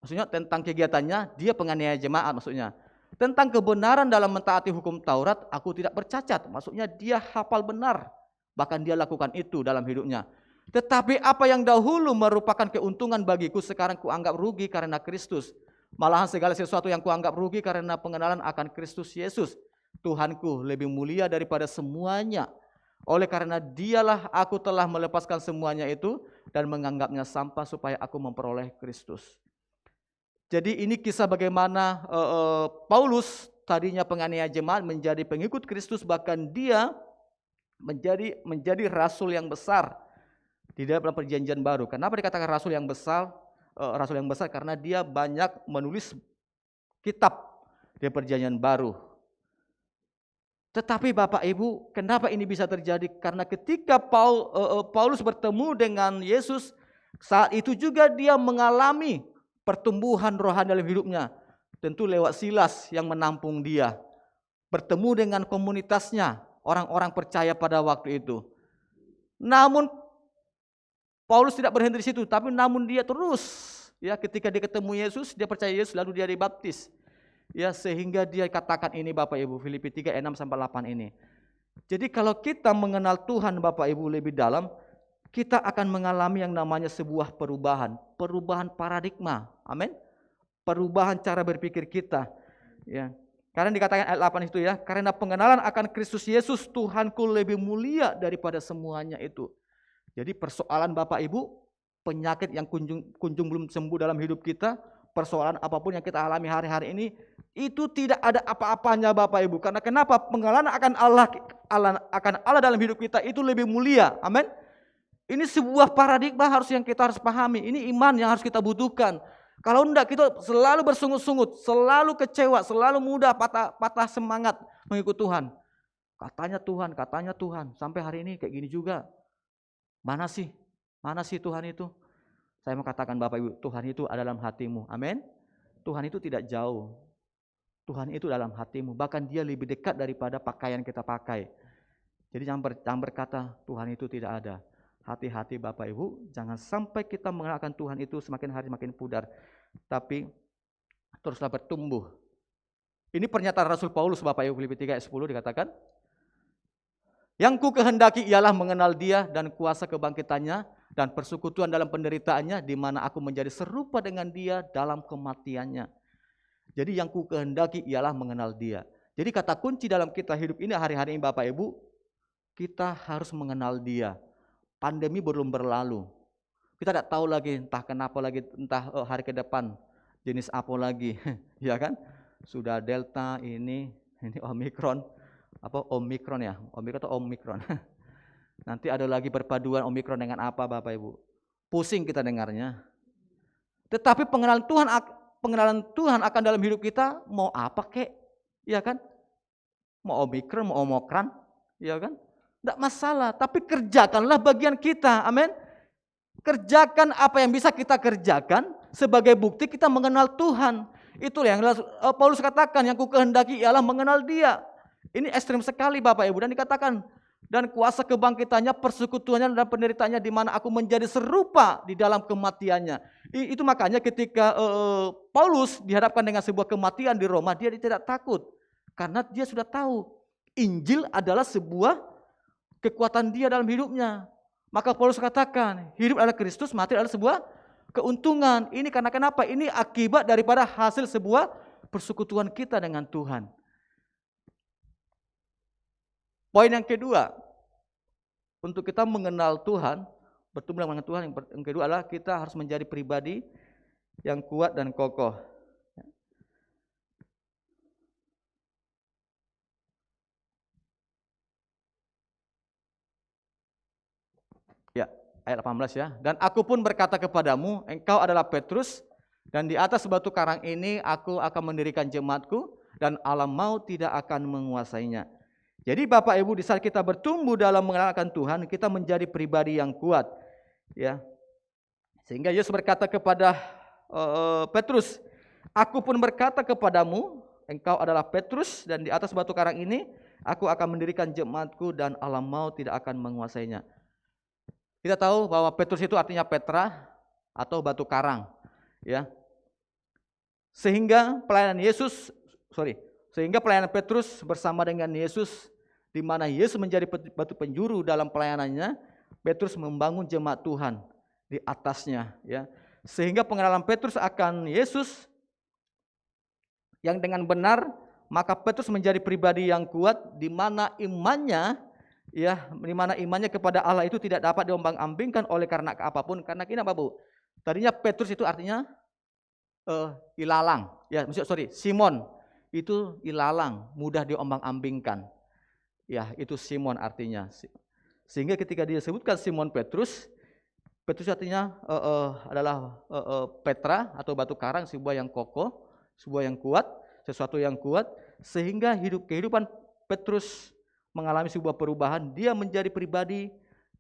maksudnya tentang kegiatannya dia penganiaya jemaat maksudnya. Tentang kebenaran dalam mentaati hukum Taurat, aku tidak bercacat, maksudnya dia hafal benar, bahkan dia lakukan itu dalam hidupnya. Tetapi apa yang dahulu merupakan keuntungan bagiku, sekarang kuanggap rugi karena Kristus. Malahan segala sesuatu yang kuanggap rugi karena pengenalan akan Kristus Yesus. Tuhanku lebih mulia daripada semuanya. Oleh karena dialah aku telah melepaskan semuanya itu dan menganggapnya sampah supaya aku memperoleh Kristus. Jadi ini kisah bagaimana Paulus tadinya penganiaya jemaat menjadi pengikut Kristus, bahkan dia menjadi rasul yang besar di dalam perjanjian baru. Kenapa dikatakan rasul yang besar? Rasul yang besar karena dia banyak menulis kitab di perjanjian baru. Tetapi Bapak Ibu, kenapa ini bisa terjadi? Karena ketika Paulus bertemu dengan Yesus, saat itu juga dia mengalami pertumbuhan rohani dalam hidupnya. Tentu lewat Silas yang menampung dia. Bertemu dengan komunitasnya, orang-orang percaya pada waktu itu. Namun Paulus tidak berhenti di situ, tapi namun dia terus, ya, ketika dia ketemu Yesus, dia percaya Yesus, lalu dia dibaptis. Ya, sehingga dia katakan ini Bapak Ibu, Filipi 3 ayat 6-8 ini. Jadi kalau kita mengenal Tuhan Bapak Ibu lebih dalam, kita akan mengalami yang namanya sebuah perubahan paradigma. Amin. Perubahan cara berpikir kita, ya. Karena dikatakan ayat 8 itu, ya, karena pengenalan akan Kristus Yesus Tuhanku lebih mulia daripada semuanya itu. Jadi persoalan Bapak Ibu, penyakit yang kunjung belum sembuh dalam hidup kita, persoalan apapun yang kita alami hari-hari ini, itu tidak ada apa-apanya Bapak Ibu. Karena kenapa? Pengenalan akan Allah dalam hidup kita itu lebih mulia. Amin. Ini sebuah paradigma yang kita harus pahami. Ini iman yang harus kita butuhkan. Kalau enggak, kita selalu bersungut-sungut, selalu kecewa, selalu mudah patah semangat mengikut Tuhan. Katanya Tuhan, sampai hari ini kayak gini juga. Mana sih Tuhan itu? Saya mau katakan Bapak Ibu, Tuhan itu ada dalam hatimu. Amin. Tuhan itu tidak jauh. Tuhan itu dalam hatimu. Bahkan dia lebih dekat daripada pakaian kita pakai. Jadi jangan berkata Tuhan itu tidak ada. Hati-hati Bapak Ibu, jangan sampai kita mengenalkan Tuhan itu semakin hari makin pudar. Tapi teruslah bertumbuh. Ini pernyataan Rasul Paulus Bapak Ibu, Filipi 3 ayat 10 dikatakan. Yang ku kehendaki ialah mengenal Dia dan kuasa kebangkitannya dan persekutuan dalam penderitaannya, di mana aku menjadi serupa dengan Dia dalam kematiannya. Jadi yang ku kehendaki ialah mengenal Dia. Jadi kata kunci dalam kita hidup ini hari-hari ini Bapak Ibu, kita harus mengenal Dia. Pandemi belum berlalu. Kita tidak tahu lagi entah kenapa lagi, entah hari ke depan jenis apa lagi, ya kan? Sudah Delta ini Omikron, Omikron ya, Omikron atau Omikron. Nanti ada lagi perpaduan Omikron dengan apa Bapak Ibu? Pusing kita dengarnya. Tetapi pengenalan Tuhan akan dalam hidup kita mau apa kek, ya kan? Mau Omikron, mau Omikron, ya kan? Tidak masalah, tapi kerjakanlah bagian kita, amin. Kerjakan apa yang bisa kita kerjakan sebagai bukti kita mengenal Tuhan. Itulah yang Paulus katakan, yang ku kehendaki ialah mengenal Dia. Ini ekstrim sekali Bapak Ibu, dan dikatakan, dan kuasa kebangkitannya, persekutuannya dan penderitaannya, di mana aku menjadi serupa di dalam kematiannya. Itu makanya ketika Paulus dihadapkan dengan sebuah kematian di Roma, dia tidak takut. Karena dia sudah tahu, Injil adalah sebuah kekuatan dia dalam hidupnya. Maka Paulus katakan, hidup adalah Kristus, mati adalah sebuah keuntungan. Ini karena kenapa? Ini akibat daripada hasil sebuah persekutuan kita dengan Tuhan. Poin yang kedua, untuk kita mengenal Tuhan, bertumbuh dengan Tuhan, yang kedua adalah kita harus menjadi pribadi yang kuat dan kokoh. Ya, ayat 18 ya. Dan aku pun berkata kepadamu, engkau adalah Petrus, dan di atas batu karang ini aku akan mendirikan jemaatku, dan alam maut tidak akan menguasainya. Jadi Bapak Ibu, di saat kita bertumbuh dalam mengenalkan Tuhan, kita menjadi pribadi yang kuat, ya. Sehingga Yesus berkata kepada Petrus, aku pun berkata kepadamu, engkau adalah Petrus, dan di atas batu karang ini aku akan mendirikan jemaatku, dan alam maut tidak akan menguasainya. Kita tahu bahwa Petrus itu artinya Petra atau batu karang, ya. Sehingga pelayanan Petrus bersama dengan Yesus, di mana Yesus menjadi batu penjuru dalam pelayanannya, Petrus membangun jemaat Tuhan di atasnya, ya. Sehingga pengenalan Petrus akan Yesus yang dengan benar, maka Petrus menjadi pribadi yang kuat, di mana imannya, ya, di mana imannya kepada Allah itu tidak dapat diombang-ambingkan oleh karena apapun. Karena kenapa Bu? Tadinya Petrus itu artinya ilalang, ya, Simon itu ilalang, mudah diombang-ambingkan. Ya, itu Simon artinya. Sehingga ketika dia sebutkan Simon Petrus, Petrus artinya adalah Petra atau batu karang, sebuah yang kokoh, sebuah yang kuat, sesuatu yang kuat, sehingga kehidupan Petrus mengalami sebuah perubahan. Dia menjadi pribadi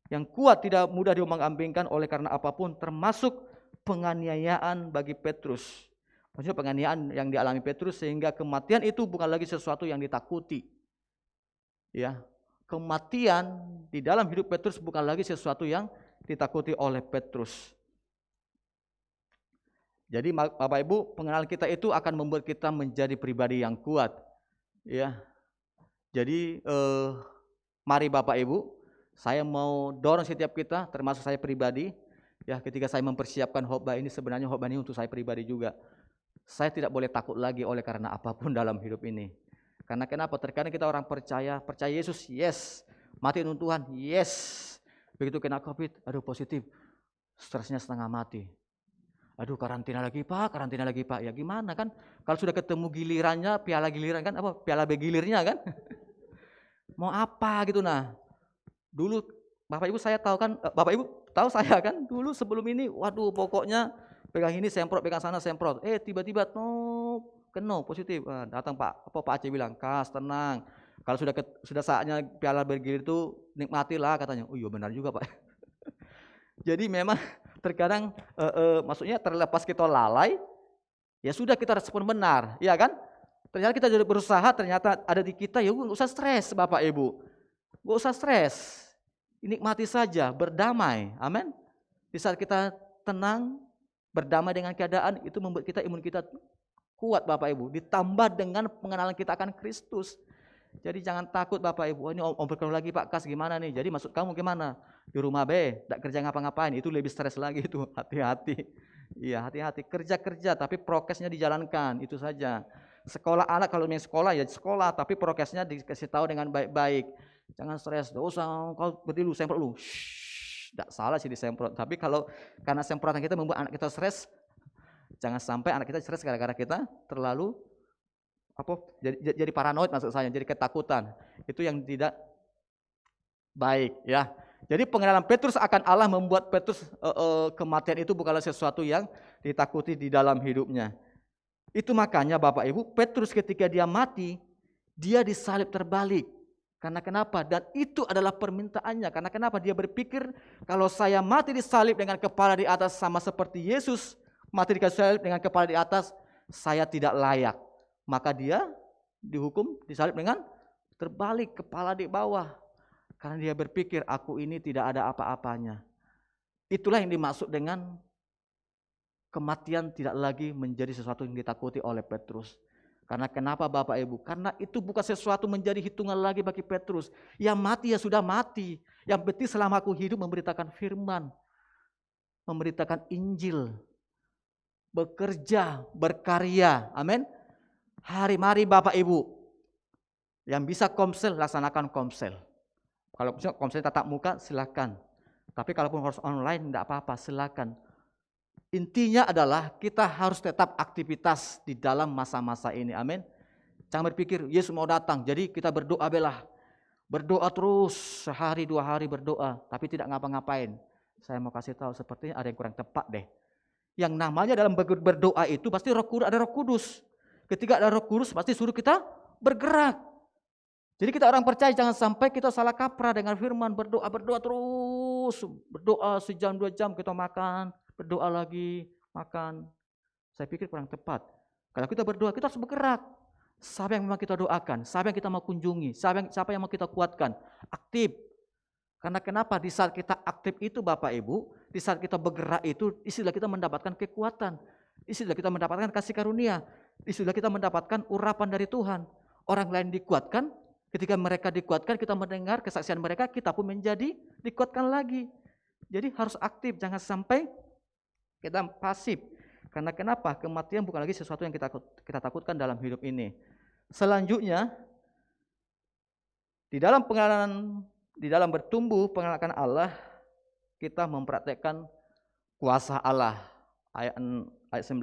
yang kuat, tidak mudah diombang-ambingkan oleh karena apapun, termasuk penganiayaan bagi Petrus. Maksudnya penganiayaan yang dialami Petrus, sehingga kematian itu bukan lagi sesuatu yang ditakuti. Ya, kematian di dalam hidup Petrus bukan lagi sesuatu yang ditakuti oleh Petrus. Jadi Bapak Ibu, pengenalan kita itu akan membuat kita menjadi pribadi yang kuat. Ya. Jadi mari Bapak Ibu, saya mau dorong setiap kita, termasuk saya pribadi, ya, ketika saya mempersiapkan khotbah ini, sebenarnya khotbah ini untuk saya pribadi juga. Saya tidak boleh takut lagi oleh karena apapun dalam hidup ini. Karena kenapa? Terkadang kita orang percaya Yesus, yes. Mati untuk Tuhan, yes. Begitu kena COVID, aduh positif, stresnya setengah mati. Aduh karantina lagi Pak, ya gimana kan? Kalau sudah ketemu gilirannya, piala giliran kan, piala begilirnya kan? Mau apa gitu nah. Dulu Bapak Ibu saya tahu kan, Bapak Ibu tahu saya kan, dulu sebelum ini, waduh pokoknya pegang ini semprot, pegang sana semprot. Tiba-tiba kena positif. Datang Pak Aceh bilang, "Kas, tenang. Kalau sudah saatnya piala bergilir itu nikmatilah," katanya. Oh iya benar juga Pak. Jadi memang terkadang maksudnya terlepas kita lalai, ya sudah kita respon benar, ya kan? Ternyata kita jadi berusaha, ternyata ada di kita, ya nggak usah stres Bapak Ibu. Nggak usah stres, nikmati saja, berdamai, amin. Di saat kita tenang, berdamai dengan keadaan, itu membuat imun kita kuat Bapak Ibu. Ditambah dengan pengenalan kita akan Kristus. Jadi jangan takut Bapak Ibu. Ini om berkelu lagi Pak Kas gimana nih? Jadi maksud kamu gimana? Di rumah B, tidak kerja ngapa-ngapain, itu lebih stres lagi itu. Hati-hati. Iya, hati-hati. Kerja-kerja tapi prokesnya dijalankan, itu saja. Sekolah anak kalau main sekolah ya sekolah, tapi prokesnya dikasih tahu dengan baik-baik. Jangan stres, enggak usah kau berdiri lu semprot lu. Tidak salah sih disemprot, tapi kalau karena semprotan kita membuat anak kita stres, jangan sampai anak kita stres gara-gara kita terlalu jadi paranoid maksud saya, jadi ketakutan. Itu yang tidak baik ya. Jadi pengenalan Petrus akan Allah membuat Petrus kematian itu bukanlah sesuatu yang ditakuti di dalam hidupnya. Itu makanya Bapak Ibu, Petrus ketika dia mati, dia disalib terbalik. Karena kenapa? Dan itu adalah permintaannya. Karena kenapa? Dia berpikir kalau saya mati disalib dengan kepala di atas sama seperti Yesus mati disalib dengan kepala di atas, saya tidak layak. Maka dia dihukum disalib dengan terbalik, kepala di bawah. Karena dia berpikir aku ini tidak ada apa-apanya. Itulah yang dimaksud dengan kematian tidak lagi menjadi sesuatu yang ditakuti oleh Petrus. Karena kenapa Bapak Ibu? Karena itu bukan sesuatu menjadi hitungan lagi bagi Petrus. Yang mati ya sudah mati. Yang penting selama aku hidup memberitakan firman. Memberitakan Injil. Bekerja, berkarya. Amin. Mari Bapak Ibu. Yang bisa komsel, laksanakan komsel. Kalau komsel tatap muka, silakan. Tapi kalaupun harus online, tidak apa-apa, silakan. Intinya adalah kita harus tetap aktivitas di dalam masa-masa ini. Amin. Jangan berpikir Yesus mau datang, jadi kita berdoa belah. Berdoa terus, sehari 2 hari berdoa, tapi tidak ngapa-ngapain. Saya mau kasih tahu sepertinya ada yang kurang tepat deh. Yang namanya dalam berdoa itu pasti ada Roh Kudus. Ketika ada Roh Kudus pasti suruh kita bergerak. Jadi kita orang percaya jangan sampai kita salah kaprah dengan firman, berdoa terus, berdoa sejam 2 jam kita makan, berdoa lagi, makan. Saya pikir kurang tepat. Kalau kita berdoa, kita harus bergerak. Siapa yang memang kita doakan, siapa yang kita mau kunjungi, siapa yang mau kita kuatkan, aktif. Karena kenapa? Di saat kita aktif itu Bapak Ibu, di saat kita bergerak itu, istilah kita mendapatkan kekuatan, istilah kita mendapatkan kasih karunia, istilah kita mendapatkan urapan dari Tuhan. Orang lain dikuatkan, ketika mereka dikuatkan, kita mendengar kesaksian mereka, kita pun menjadi dikuatkan lagi. Jadi harus aktif, jangan sampai kita pasif. Karena kenapa? Kematian bukan lagi sesuatu yang kita takutkan dalam hidup ini. Selanjutnya, di dalam bertumbuh pengenalan Allah, kita mempraktekkan kuasa Allah. Ayat 19,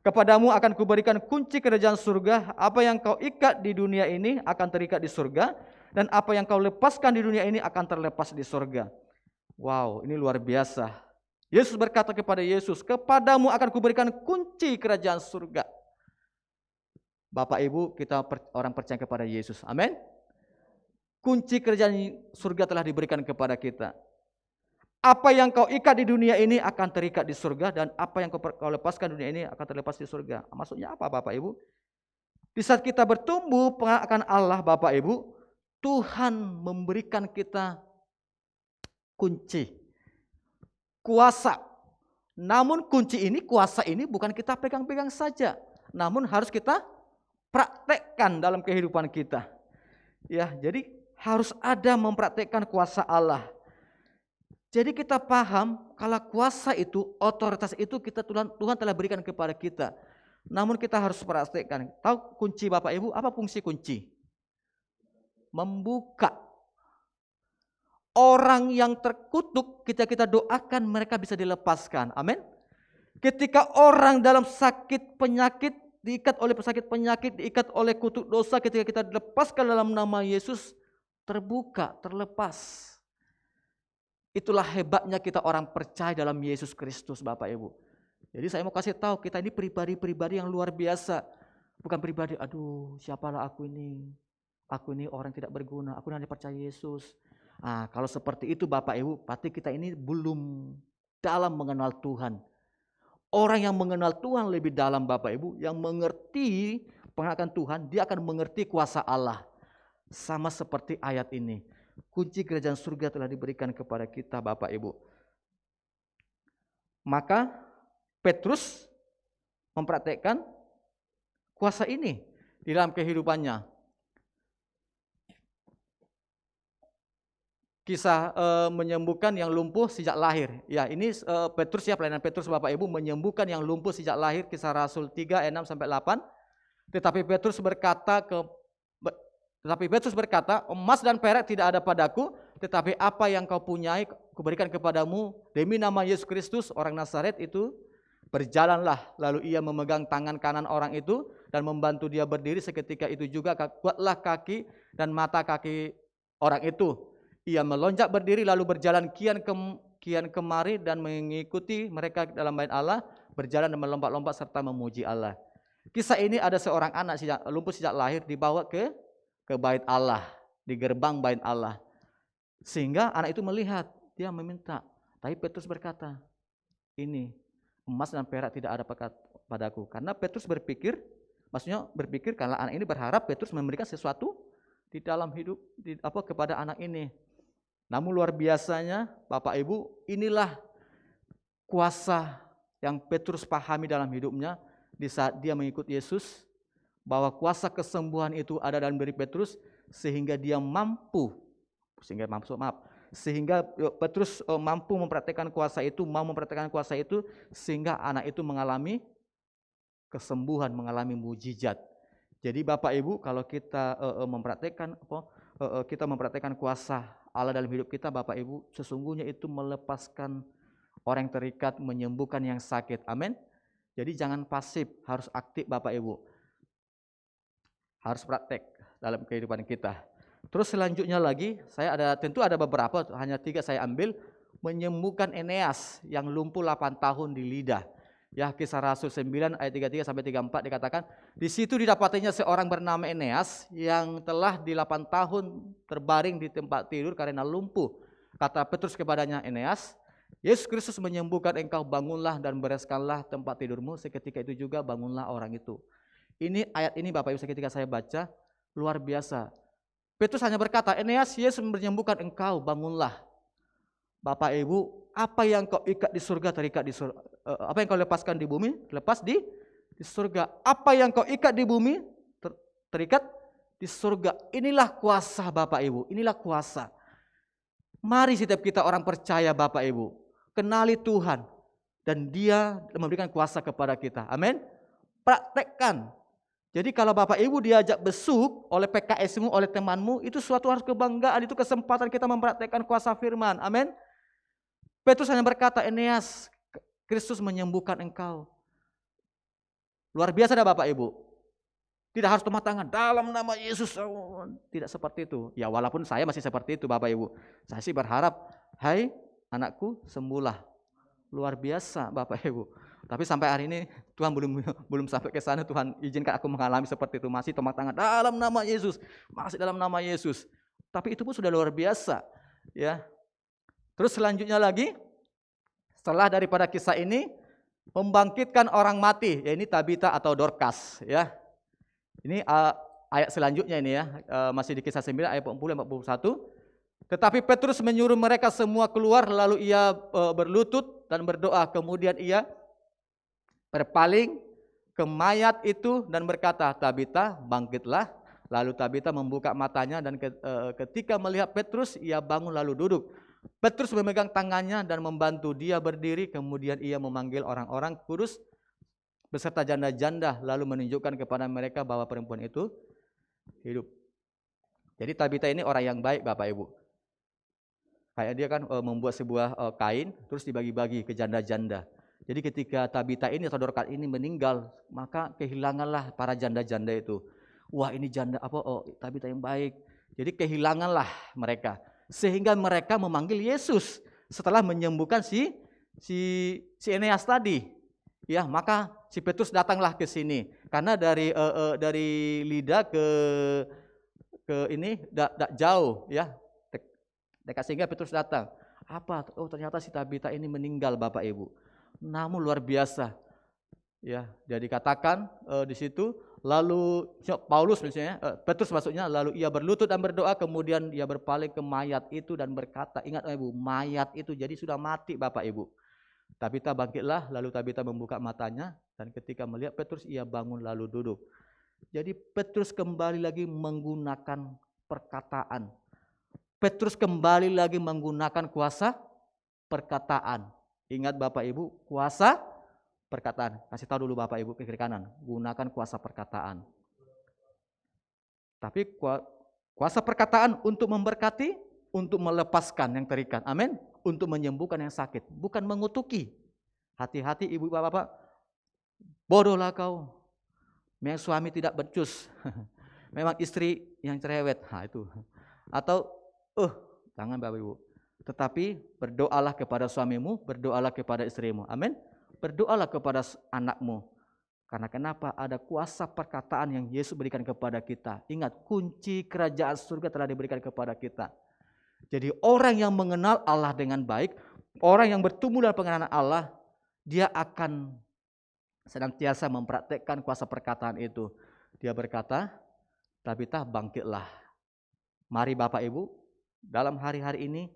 kepadamu akan kuberikan kunci kerajaan surga, apa yang kau ikat di dunia ini akan terikat di surga, dan apa yang kau lepaskan di dunia ini akan terlepas di surga. Wow, ini luar biasa. Yesus berkata kepada Yesus, kepadamu akan kuberikan kunci kerajaan surga. Bapak Ibu, kita orang percaya kepada Yesus. Amin. Kunci kerajaan surga telah diberikan kepada kita. Apa yang kau ikat di dunia ini akan terikat di surga, dan apa yang kau lepaskan di dunia ini akan terlepas di surga. Maksudnya apa Bapak Ibu? Di saat kita bertumbuh pengenalan Allah Bapak Ibu, Tuhan memberikan kita kunci, kuasa. Namun kuasa ini bukan kita pegang-pegang saja, namun harus kita praktekkan dalam kehidupan kita. Ya, jadi harus ada mempraktekkan kuasa Allah. Jadi kita paham kalau kuasa itu, otoritas itu Tuhan telah berikan kepada kita. Namun kita harus praktekkan. Tahu kunci Bapak Ibu? Apa fungsi kunci? Membuka. Orang yang terkutuk kita doakan mereka bisa dilepaskan. Amin. Ketika orang dalam sakit penyakit, diikat oleh pesakit penyakit, diikat oleh kutuk dosa, ketika kita dilepaskan dalam nama Yesus, terbuka, terlepas. Itulah hebatnya kita orang percaya dalam Yesus Kristus Bapak Ibu. Jadi saya mau kasih tahu, kita ini pribadi-pribadi yang luar biasa. Bukan pribadi, aduh siapalah aku ini orang tidak berguna, aku hanya percaya Yesus. Nah, kalau seperti itu Bapak Ibu, berarti kita ini belum dalam mengenal Tuhan. Orang yang mengenal Tuhan lebih dalam Bapak Ibu, yang mengerti pengenalan Tuhan, dia akan mengerti kuasa Allah. Sama seperti ayat ini. Kunci kerajaan surga telah diberikan kepada kita Bapak Ibu. Maka Petrus mempraktekkan kuasa ini di dalam kehidupannya. kisah menyembuhkan yang lumpuh sejak lahir. Ya, ini Petrus ya, pelayanan Petrus Bapak Ibu menyembuhkan yang lumpuh sejak lahir, Kisah Rasul 3 ayat 6 sampai 8. Tetapi Petrus berkata, emas dan perak tidak ada padaku, tetapi apa yang kau punyai kuberikan kepadamu. Demi nama Yesus Kristus orang Nazaret itu, berjalanlah. Lalu ia memegang tangan kanan orang itu dan membantu dia berdiri. Seketika itu juga kuatlah kaki dan mata kaki orang itu. Ia melonjak berdiri lalu berjalan kian kemari dan mengikuti mereka dalam bait Allah, berjalan dan melompat-lompat serta memuji Allah. Kisah ini ada seorang anak lumpuh sejak lahir dibawa ke bait Allah, di gerbang bait Allah. Sehingga anak itu melihat, dia meminta. Tapi Petrus berkata, ini emas dan perak tidak ada padaku. Karena Petrus berpikir karena anak ini berharap Petrus memberikan sesuatu di dalam hidup kepada anak ini. Namun luar biasanya Bapak Ibu, inilah kuasa yang Petrus pahami dalam hidupnya di saat dia mengikut Yesus, bahwa kuasa kesembuhan itu ada dalam diri Petrus sehingga Petrus mampu mempraktekkan kuasa itu, sehingga anak itu mengalami kesembuhan, mengalami mujizat. Jadi Bapak Ibu, kalau kita mempraktekkan kuasa Allah dalam hidup kita, Bapak Ibu, sesungguhnya itu melepaskan orang yang terikat, menyembuhkan yang sakit. Amin. Jadi jangan pasif, harus aktif Bapak Ibu. Harus praktek dalam kehidupan kita. Terus selanjutnya lagi, tentu ada beberapa, hanya 3 saya ambil. Menyembuhkan Eneas yang lumpuh 8 tahun di lidah. Ya, Kisah Rasul 9 ayat 33 sampai 34 dikatakan, di situ didapatinya seorang bernama Eneas yang telah di 8 tahun terbaring di tempat tidur karena lumpuh. Kata Petrus kepadanya, Eneas, Yesus Kristus menyembuhkan engkau, bangunlah dan bereskanlah tempat tidurmu. Seketika itu juga bangunlah orang itu. Ayat ini Bapak Ibu, ketika saya baca, luar biasa. Petrus hanya berkata, Eneas, Yesus menyembuhkan engkau, bangunlah. Bapak Ibu, apa yang kau ikat di surga terikat di surga. Apa yang kau lepaskan di bumi, lepas di surga. Apa yang kau ikat di bumi, terikat di surga. Inilah kuasa Bapak Ibu, inilah kuasa. Mari setiap kita orang percaya Bapak Ibu, kenali Tuhan. Dan Dia memberikan kuasa kepada kita. Amin. Praktekkan. Jadi kalau Bapak Ibu diajak besuk oleh PKS-mu, oleh temanmu, itu suatu harus kebanggaan, itu kesempatan kita mempraktekkan kuasa firman. Amin. Petrus hanya berkata, Eneas, Kristus menyembuhkan engkau. Luar biasa dah Bapak Ibu. Tidak harus tepuk tangan dalam nama Yesus. Tidak seperti itu. Ya walaupun saya masih seperti itu Bapak Ibu. Saya sih berharap, hai anakku sembuhlah. Luar biasa Bapak Ibu. Tapi sampai hari ini Tuhan belum sampai ke sana. Tuhan izinkan aku mengalami seperti itu. Masih tepuk tangan dalam nama Yesus. Masih dalam nama Yesus. Tapi itu pun sudah luar biasa. Ya. Terus selanjutnya lagi, setelah daripada kisah ini, membangkitkan orang mati, ya ini Tabita atau Dorcas, ya. Ini ayat selanjutnya ini ya, masih di Kisah 9 ayat 40-41. Tetapi Petrus menyuruh mereka semua keluar, lalu ia berlutut dan berdoa, kemudian ia berpaling ke mayat itu dan berkata, Tabita, bangkitlah. Lalu Tabita membuka matanya dan ketika melihat Petrus, ia bangun lalu duduk. Petrus memegang tangannya dan membantu dia berdiri, kemudian ia memanggil orang-orang kudus beserta janda-janda, lalu menunjukkan kepada mereka bahwa perempuan itu hidup. Jadi Tabita ini orang yang baik Bapak Ibu. Kayak dia kan membuat sebuah kain, terus dibagi-bagi ke janda-janda. Jadi ketika Tabita ini atau Dorcas ini meninggal, maka kehilanganlah para janda-janda itu. Wah ini janda Tabita yang baik. Jadi kehilanganlah mereka. Sehingga mereka memanggil Yesus setelah menyembuhkan si Eneas tadi. Ya, maka si Petrus datanglah ke sini. Karena dari Lida ke ini jauh ya. Dekat sehingga Petrus datang. Apa? Oh, ternyata si Tabita ini meninggal Bapak Ibu. Namun luar biasa. Ya, jadi dikatakan di situ, lalu Paulus misalnya, Petrus maksudnya, lalu ia berlutut dan berdoa, kemudian ia berpaling ke mayat itu dan berkata, ingat Ibu, mayat itu jadi sudah mati Bapak Ibu. Tabita bangkitlah, lalu Tabita membuka matanya dan ketika melihat Petrus ia bangun lalu duduk. Jadi Petrus kembali lagi menggunakan perkataan. Petrus kembali lagi menggunakan kuasa perkataan. Ingat Bapak Ibu, kuasa perkataan. Kasih tahu dulu Bapak Ibu ke kiri kanan, gunakan kuasa perkataan. Tapi kuasa perkataan untuk memberkati, untuk melepaskan yang terikat. Amin. Untuk menyembuhkan yang sakit, bukan mengutuki. Hati-hati ibu bapak, bodohlah kau. Memang suami tidak becus. Memang istri yang cerewet. Nah, itu. Atau jangan Bapak Ibu. Tetapi berdoalah kepada suamimu, berdoalah kepada istrimu. Amin. Berdoalah kepada anakmu. Karena kenapa? Ada kuasa perkataan yang Yesus berikan kepada kita. Ingat, kunci kerajaan surga telah diberikan kepada kita. Jadi orang yang mengenal Allah dengan baik, orang yang bertumbuh dalam pengenalan Allah, dia akan senantiasa mempraktekkan kuasa perkataan itu. Dia berkata, Tabita bangkitlah. Mari Bapak Ibu, dalam hari-hari ini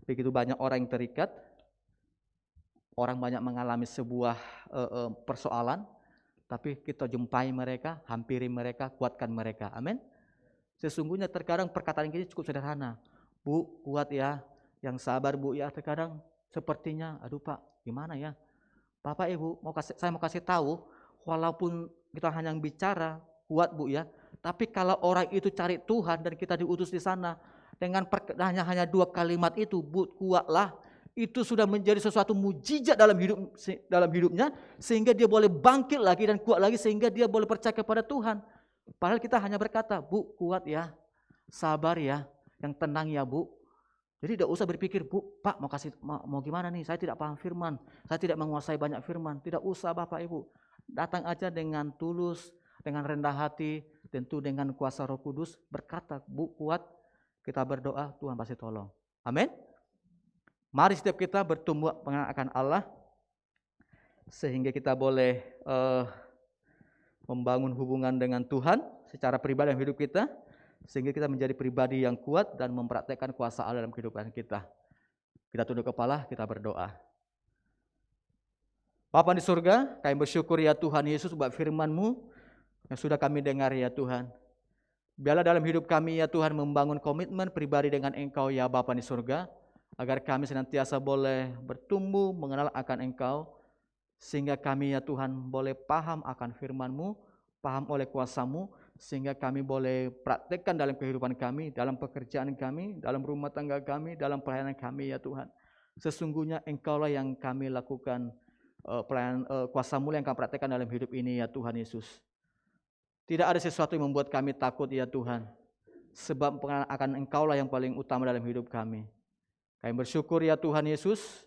begitu banyak orang yang terikat, orang banyak mengalami sebuah persoalan, tapi kita jumpai mereka, hampiri mereka, kuatkan mereka. Amin. Sesungguhnya terkadang perkataan kita cukup sederhana. Bu, kuat ya, yang sabar Bu ya. Terkadang sepertinya, aduh Pak, gimana ya? Bapak Ibu, saya mau kasih tahu, walaupun kita hanya bicara, kuat Bu ya, tapi kalau orang itu cari Tuhan dan kita diutus di sana, dengan hanya 2 kalimat itu, Bu, kuatlah, itu sudah menjadi sesuatu mujizat dalam hidupnya, sehingga dia boleh bangkit lagi dan kuat lagi, sehingga dia boleh percaya kepada Tuhan. Padahal kita hanya berkata, Bu, kuat ya, sabar ya, yang tenang ya Bu. Jadi tidak usah berpikir, Bu, Pak mau gimana nih, saya tidak paham firman, saya tidak menguasai banyak firman. Tidak usah Bapak Ibu, datang aja dengan tulus, dengan rendah hati, tentu dengan kuasa Roh Kudus, berkata, Bu, kuat, kita berdoa, Tuhan pasti tolong. Amin. Mari setiap kita bertumbuh pengenalan akan Allah, sehingga kita boleh membangun hubungan dengan Tuhan secara pribadi dalam hidup kita, sehingga kita menjadi pribadi yang kuat dan mempraktekkan kuasa Allah dalam kehidupan kita. Kita tunduk kepala, kita berdoa. Bapa di surga, kami bersyukur ya Tuhan Yesus buat firman-Mu yang sudah kami dengar ya Tuhan. Biarlah dalam hidup kami ya Tuhan membangun komitmen pribadi dengan Engkau ya Bapa di surga, agar kami senantiasa boleh bertumbuh mengenal akan Engkau, sehingga kami ya Tuhan boleh paham akan firman-Mu, paham oleh kuasa-Mu, sehingga kami boleh praktekkan dalam kehidupan kami, dalam pekerjaan kami, dalam rumah tangga kami, dalam pelayanan kami ya Tuhan. Sesungguhnya Engkaulah yang kami lakukan, pelayanan kuasa-Mu yang kami praktekkan dalam hidup ini ya Tuhan Yesus. Tidak ada sesuatu yang membuat kami takut ya Tuhan, sebab pengenalan akan Engkaulah yang paling utama dalam hidup kami. Kami bersyukur ya Tuhan Yesus,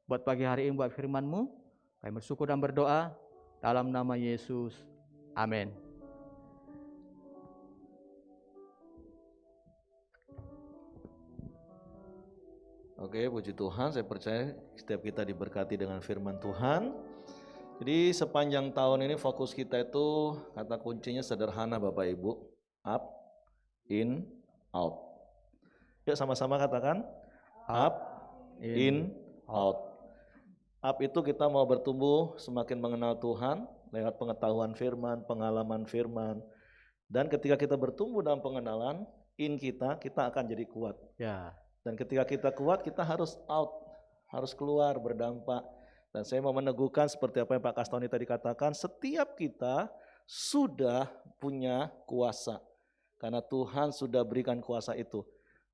buat pagi hari ini, buat firman-Mu. Kami bersyukur dan berdoa dalam nama Yesus. Amin. Oke, puji Tuhan, saya percaya setiap kita diberkati dengan firman Tuhan. Jadi sepanjang tahun ini fokus kita itu kata kuncinya sederhana Bapak Ibu. Up, in, out. Yuk sama-sama katakan. Up, in, out. Up itu kita mau bertumbuh semakin mengenal Tuhan lewat pengetahuan firman, pengalaman firman. Dan ketika kita bertumbuh dalam pengenalan, in kita akan jadi kuat. Ya. Dan ketika kita kuat, kita harus out, harus keluar berdampak. Dan saya mau meneguhkan seperti apa yang Pak Kastoni tadi katakan, setiap kita sudah punya kuasa. Karena Tuhan sudah berikan kuasa itu.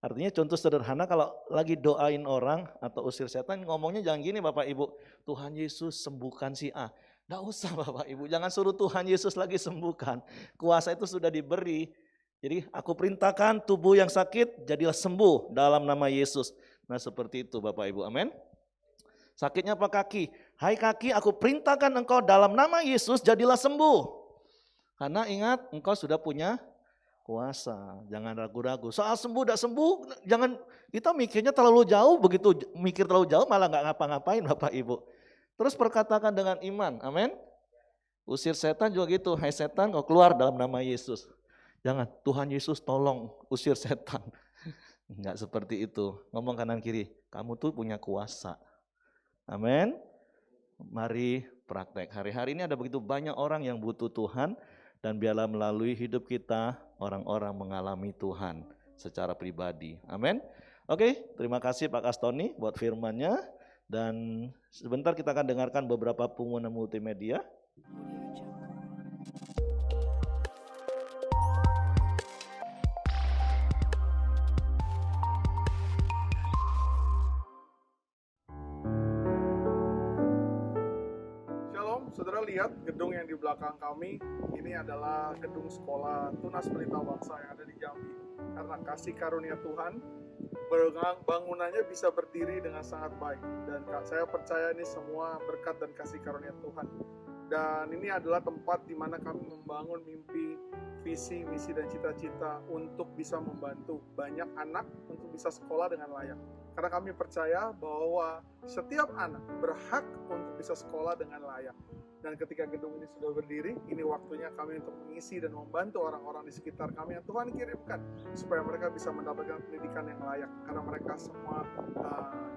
Artinya contoh sederhana kalau lagi doain orang atau usir setan, ngomongnya jangan gini Bapak Ibu, Tuhan Yesus sembuhkan si A. Nggak usah Bapak Ibu, jangan suruh Tuhan Yesus lagi sembuhkan. Kuasa itu sudah diberi. Jadi aku perintahkan tubuh yang sakit jadilah sembuh dalam nama Yesus. Nah seperti itu Bapak Ibu, amin. Sakitnya apa kaki? Hai kaki, aku perintahkan engkau dalam nama Yesus jadilah sembuh. Karena ingat engkau sudah punya kuasa, jangan ragu-ragu. Soal sembuh tidak sembuh, jangan kita mikirnya terlalu jauh, begitu mikir terlalu jauh malah nggak ngapa-ngapain Bapak Ibu. Terus perkatakan dengan iman, amin. Usir setan juga gitu, hai setan kau keluar dalam nama Yesus. Jangan, Tuhan Yesus tolong usir setan. Enggak seperti itu. Ngomong kanan kiri, kamu tuh punya kuasa. Amin. Mari praktek. Hari-hari ini ada begitu banyak orang yang butuh Tuhan. Dan biarlah melalui hidup kita, orang-orang mengalami Tuhan. secara pribadi. Amin. Oke, terima kasih Pak Kastoni buat firman-Nya, dan sebentar kita akan dengarkan beberapa pengumuman multimedia. Shalom, saudara lihat gedung yang di belakang kami, ini adalah gedung sekolah Tunas Pelita Bangsa yang ada di Jambi. Karena kasih karunia Tuhan, bangunannya bisa berdiri dengan sangat baik. Dan saya percaya ini semua berkat dan kasih karunia Tuhan. Dan ini adalah tempat di mana kami membangun mimpi, visi, misi, dan cita-cita untuk bisa membantu banyak anak untuk bisa sekolah dengan layak. Karena kami percaya bahwa setiap anak berhak untuk bisa sekolah dengan layak. Dan ketika gedung ini sudah berdiri, ini waktunya kami untuk mengisi dan membantu orang-orang di sekitar kami yang Tuhan kirimkan, supaya mereka bisa mendapatkan pendidikan yang layak. Karena mereka semua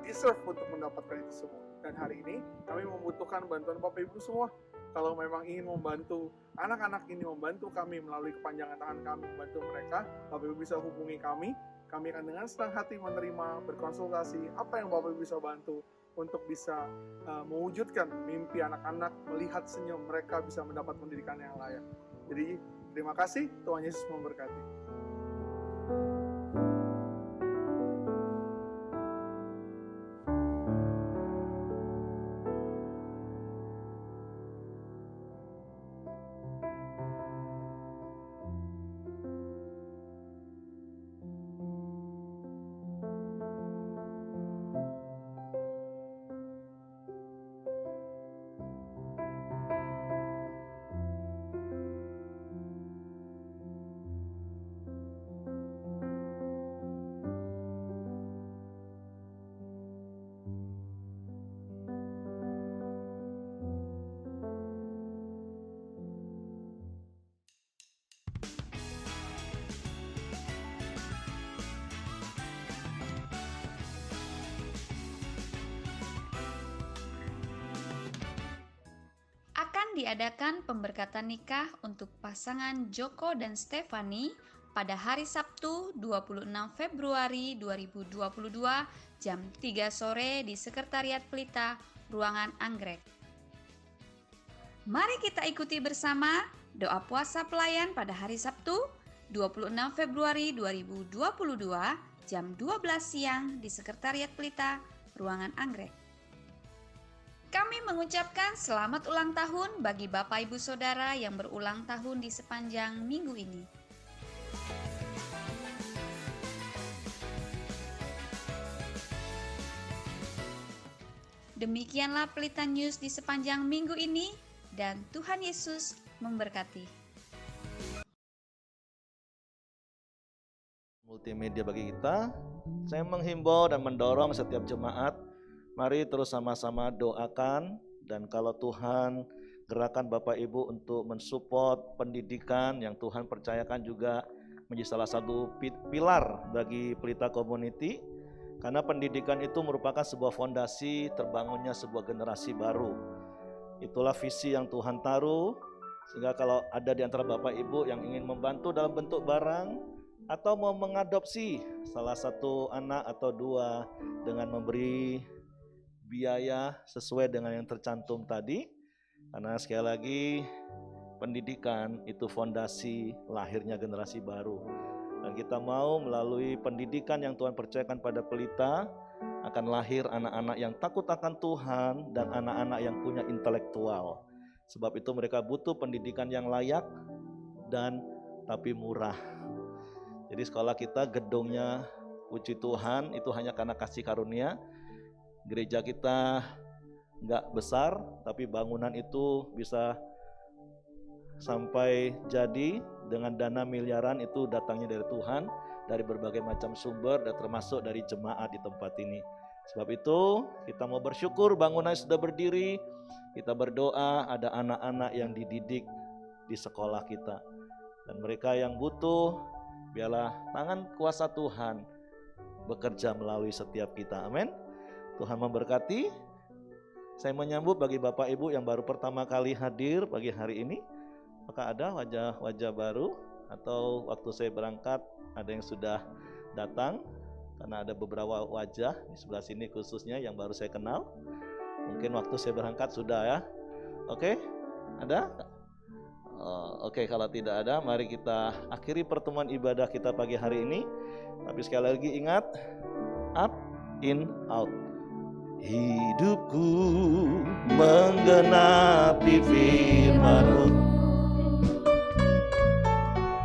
deserve untuk mendapatkan itu semua. Dan hari ini kami membutuhkan bantuan Bapak Ibu semua. Kalau memang ingin membantu anak-anak ini, membantu kami melalui kepanjangan tangan kami, membantu mereka, Bapak Ibu bisa hubungi kami. Kami akan dengan senang hati menerima, berkonsultasi, apa yang Bapak Ibu bisa bantu untuk bisa mewujudkan mimpi anak-anak, melihat senyum mereka bisa mendapat pendidikan yang layak. Jadi terima kasih, Tuhan Yesus memberkati. Diadakan pemberkatan nikah untuk pasangan Joko dan Stefani pada hari Sabtu 26 Februari 2022 jam 3 sore di Sekretariat Pelita, Ruangan Anggrek. Mari kita ikuti bersama doa puasa pelayan pada hari Sabtu 26 Februari 2022 jam 12 siang di Sekretariat Pelita, Ruangan Anggrek. Kami mengucapkan selamat ulang tahun bagi Bapak Ibu Saudara yang berulang tahun di sepanjang minggu ini. Demikianlah Pelita News di sepanjang minggu ini, dan Tuhan Yesus memberkati. Multimedia bagi kita, saya menghimbau dan mendorong setiap jemaat, mari terus sama-sama doakan, dan kalau Tuhan gerakan Bapak Ibu untuk mensupport pendidikan yang Tuhan percayakan juga menjadi salah satu pilar bagi Pelita Community, karena pendidikan itu merupakan sebuah fondasi terbangunnya sebuah generasi baru. Itulah visi yang Tuhan taruh, sehingga kalau ada di antara Bapak Ibu yang ingin membantu dalam bentuk barang atau mau mengadopsi salah satu anak atau dua dengan memberi biaya sesuai dengan yang tercantum tadi, karena sekali lagi pendidikan itu fondasi lahirnya generasi baru, dan kita mau melalui pendidikan yang Tuhan percayakan pada Pelita akan lahir anak-anak yang takut akan Tuhan dan anak-anak yang punya intelektual. Sebab itu mereka butuh pendidikan yang layak dan tapi murah. Jadi sekolah kita gedungnya, puji Tuhan, itu hanya karena kasih karunia. Gereja kita enggak besar, tapi bangunan itu bisa sampai jadi dengan dana miliaran, itu datangnya dari Tuhan, dari berbagai macam sumber, dan termasuk dari jemaat di tempat ini. Sebab itu kita mau bersyukur bangunan sudah berdiri, kita berdoa ada anak-anak yang dididik di sekolah kita, dan mereka yang butuh, biarlah tangan kuasa Tuhan bekerja melalui setiap kita. Amin. Tuhan memberkati. Saya menyambut bagi Bapak Ibu yang baru pertama kali hadir pagi hari ini. Apakah ada wajah-wajah baru, atau waktu saya berangkat ada yang sudah datang, karena ada beberapa wajah di sebelah sini khususnya yang baru saya kenal. Mungkin waktu saya berangkat sudah ya. Oke, ada? Oke, kalau tidak ada, mari kita akhiri pertemuan ibadah kita pagi hari ini. Tapi sekali lagi ingat, up, in, out. Hidupku menggenapi firman-Mu,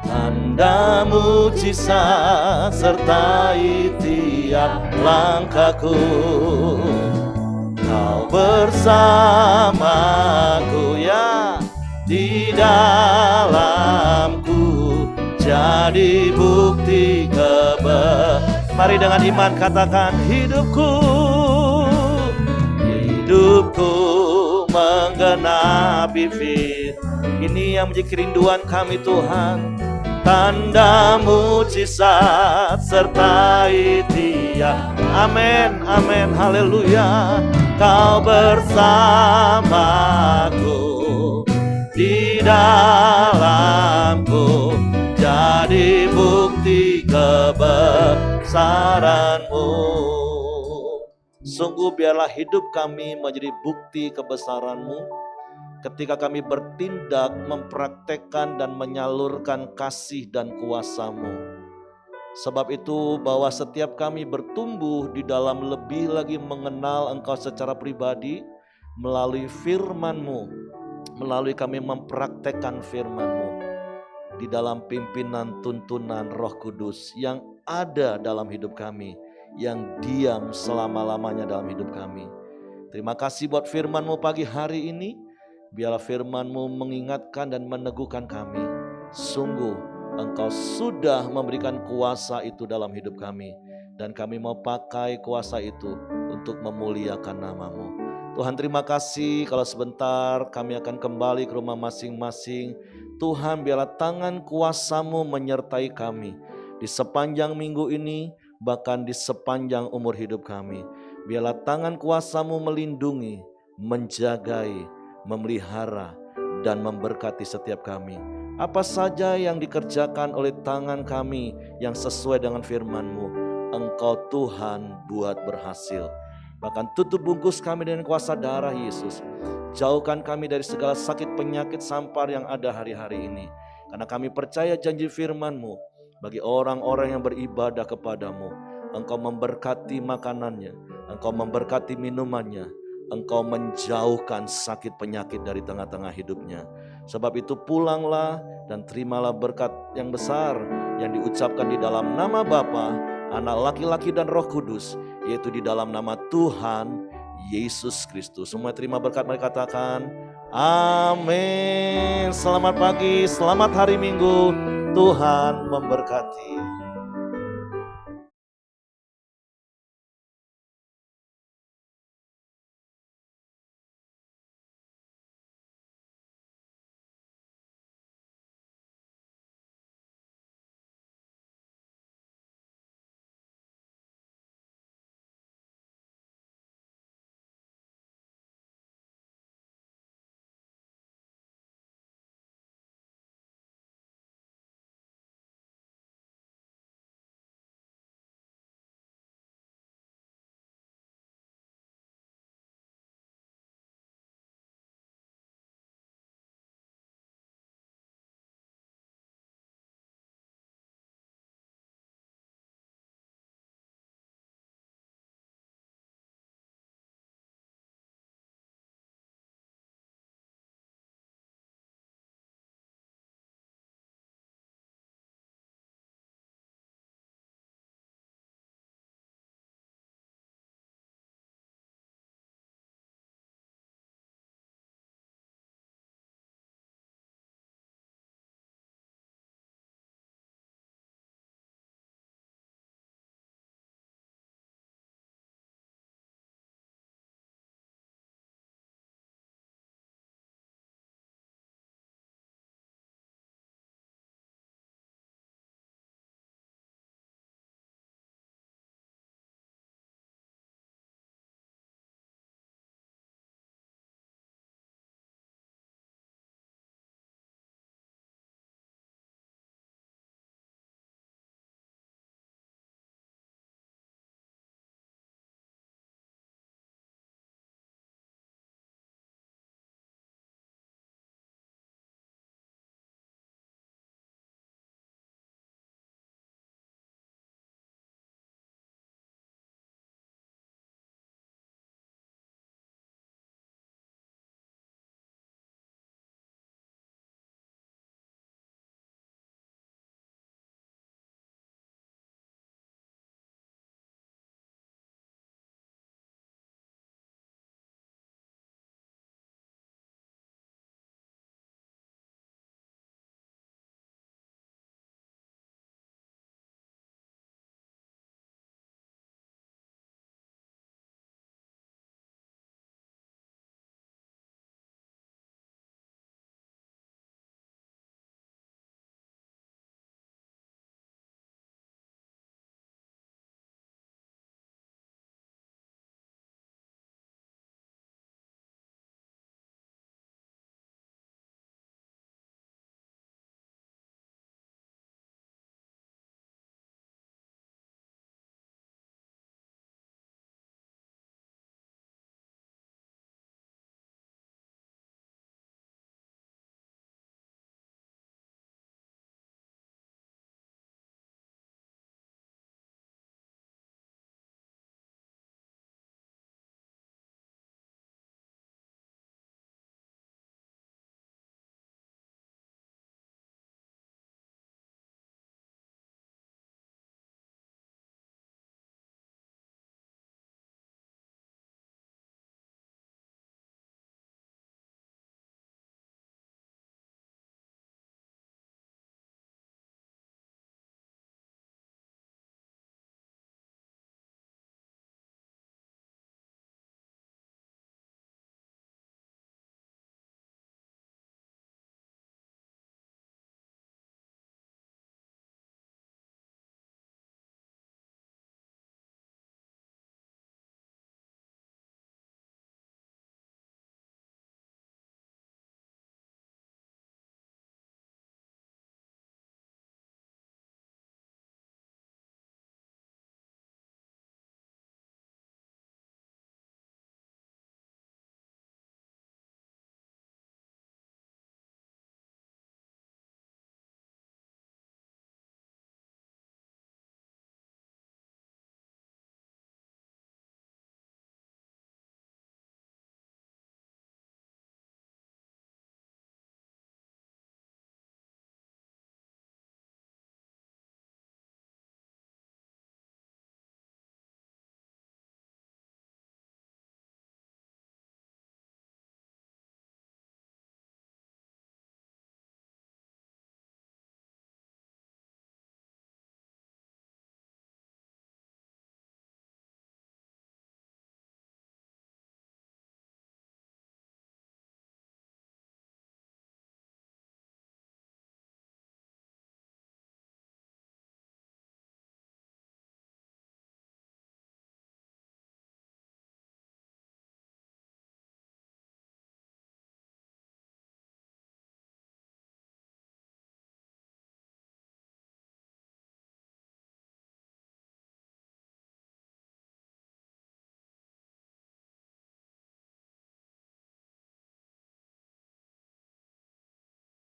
tanda mujizat sertai tiap langkahku. Kau bersamaku ya di dalamku, jadi bukti Mari dengan iman katakan, hidupku menggenapi firman. Ini yang menjadi kerinduan kami Tuhan, tanda mujizat sertai tiap. Amin, amin, haleluya. Kau bersamaku di dalamku, jadi bukti kebesaran-Mu. Sungguh biarlah hidup kami menjadi bukti kebesaran-Mu ketika kami bertindak, mempraktekkan dan menyalurkan kasih dan kuasa-Mu. Sebab itu bahwa setiap kami bertumbuh di dalam lebih lagi mengenal Engkau secara pribadi melalui firman-Mu, melalui kami mempraktekkan firman-Mu di dalam pimpinan tuntunan Roh Kudus yang ada dalam hidup kami, yang diam selama-lamanya dalam hidup kami. Terima kasih buat firman-Mu pagi hari ini. Biarlah firman-Mu mengingatkan dan meneguhkan kami. Sungguh Engkau sudah memberikan kuasa itu dalam hidup kami, dan kami mau pakai kuasa itu untuk memuliakan nama-Mu. Tuhan terima kasih kalau sebentar kami akan kembali ke rumah masing-masing. Tuhan biarlah tangan kuasa-Mu menyertai kami di sepanjang minggu ini, bahkan di sepanjang umur hidup kami. Biarlah tangan kuasa-Mu melindungi, menjagai, memelihara, dan memberkati setiap kami. Apa saja yang dikerjakan oleh tangan kami yang sesuai dengan firman-Mu, Engkau Tuhan buat berhasil. Bahkan tutup bungkus kami dengan kuasa darah Yesus. Jauhkan kami dari segala sakit penyakit sampar yang ada hari-hari ini. Karena kami percaya janji firman-Mu, bagi orang-orang yang beribadah kepadamu, Engkau memberkati makanannya, Engkau memberkati minumannya, Engkau menjauhkan sakit penyakit dari tengah-tengah hidupnya. Sebab itu pulanglah dan terimalah berkat yang besar yang diucapkan di dalam nama Bapa, Anak laki-laki dan Roh Kudus, yaitu di dalam nama Tuhan Yesus Kristus. Semua terima berkat, mari katakan amin. Selamat pagi, selamat hari Minggu, Tuhan memberkati.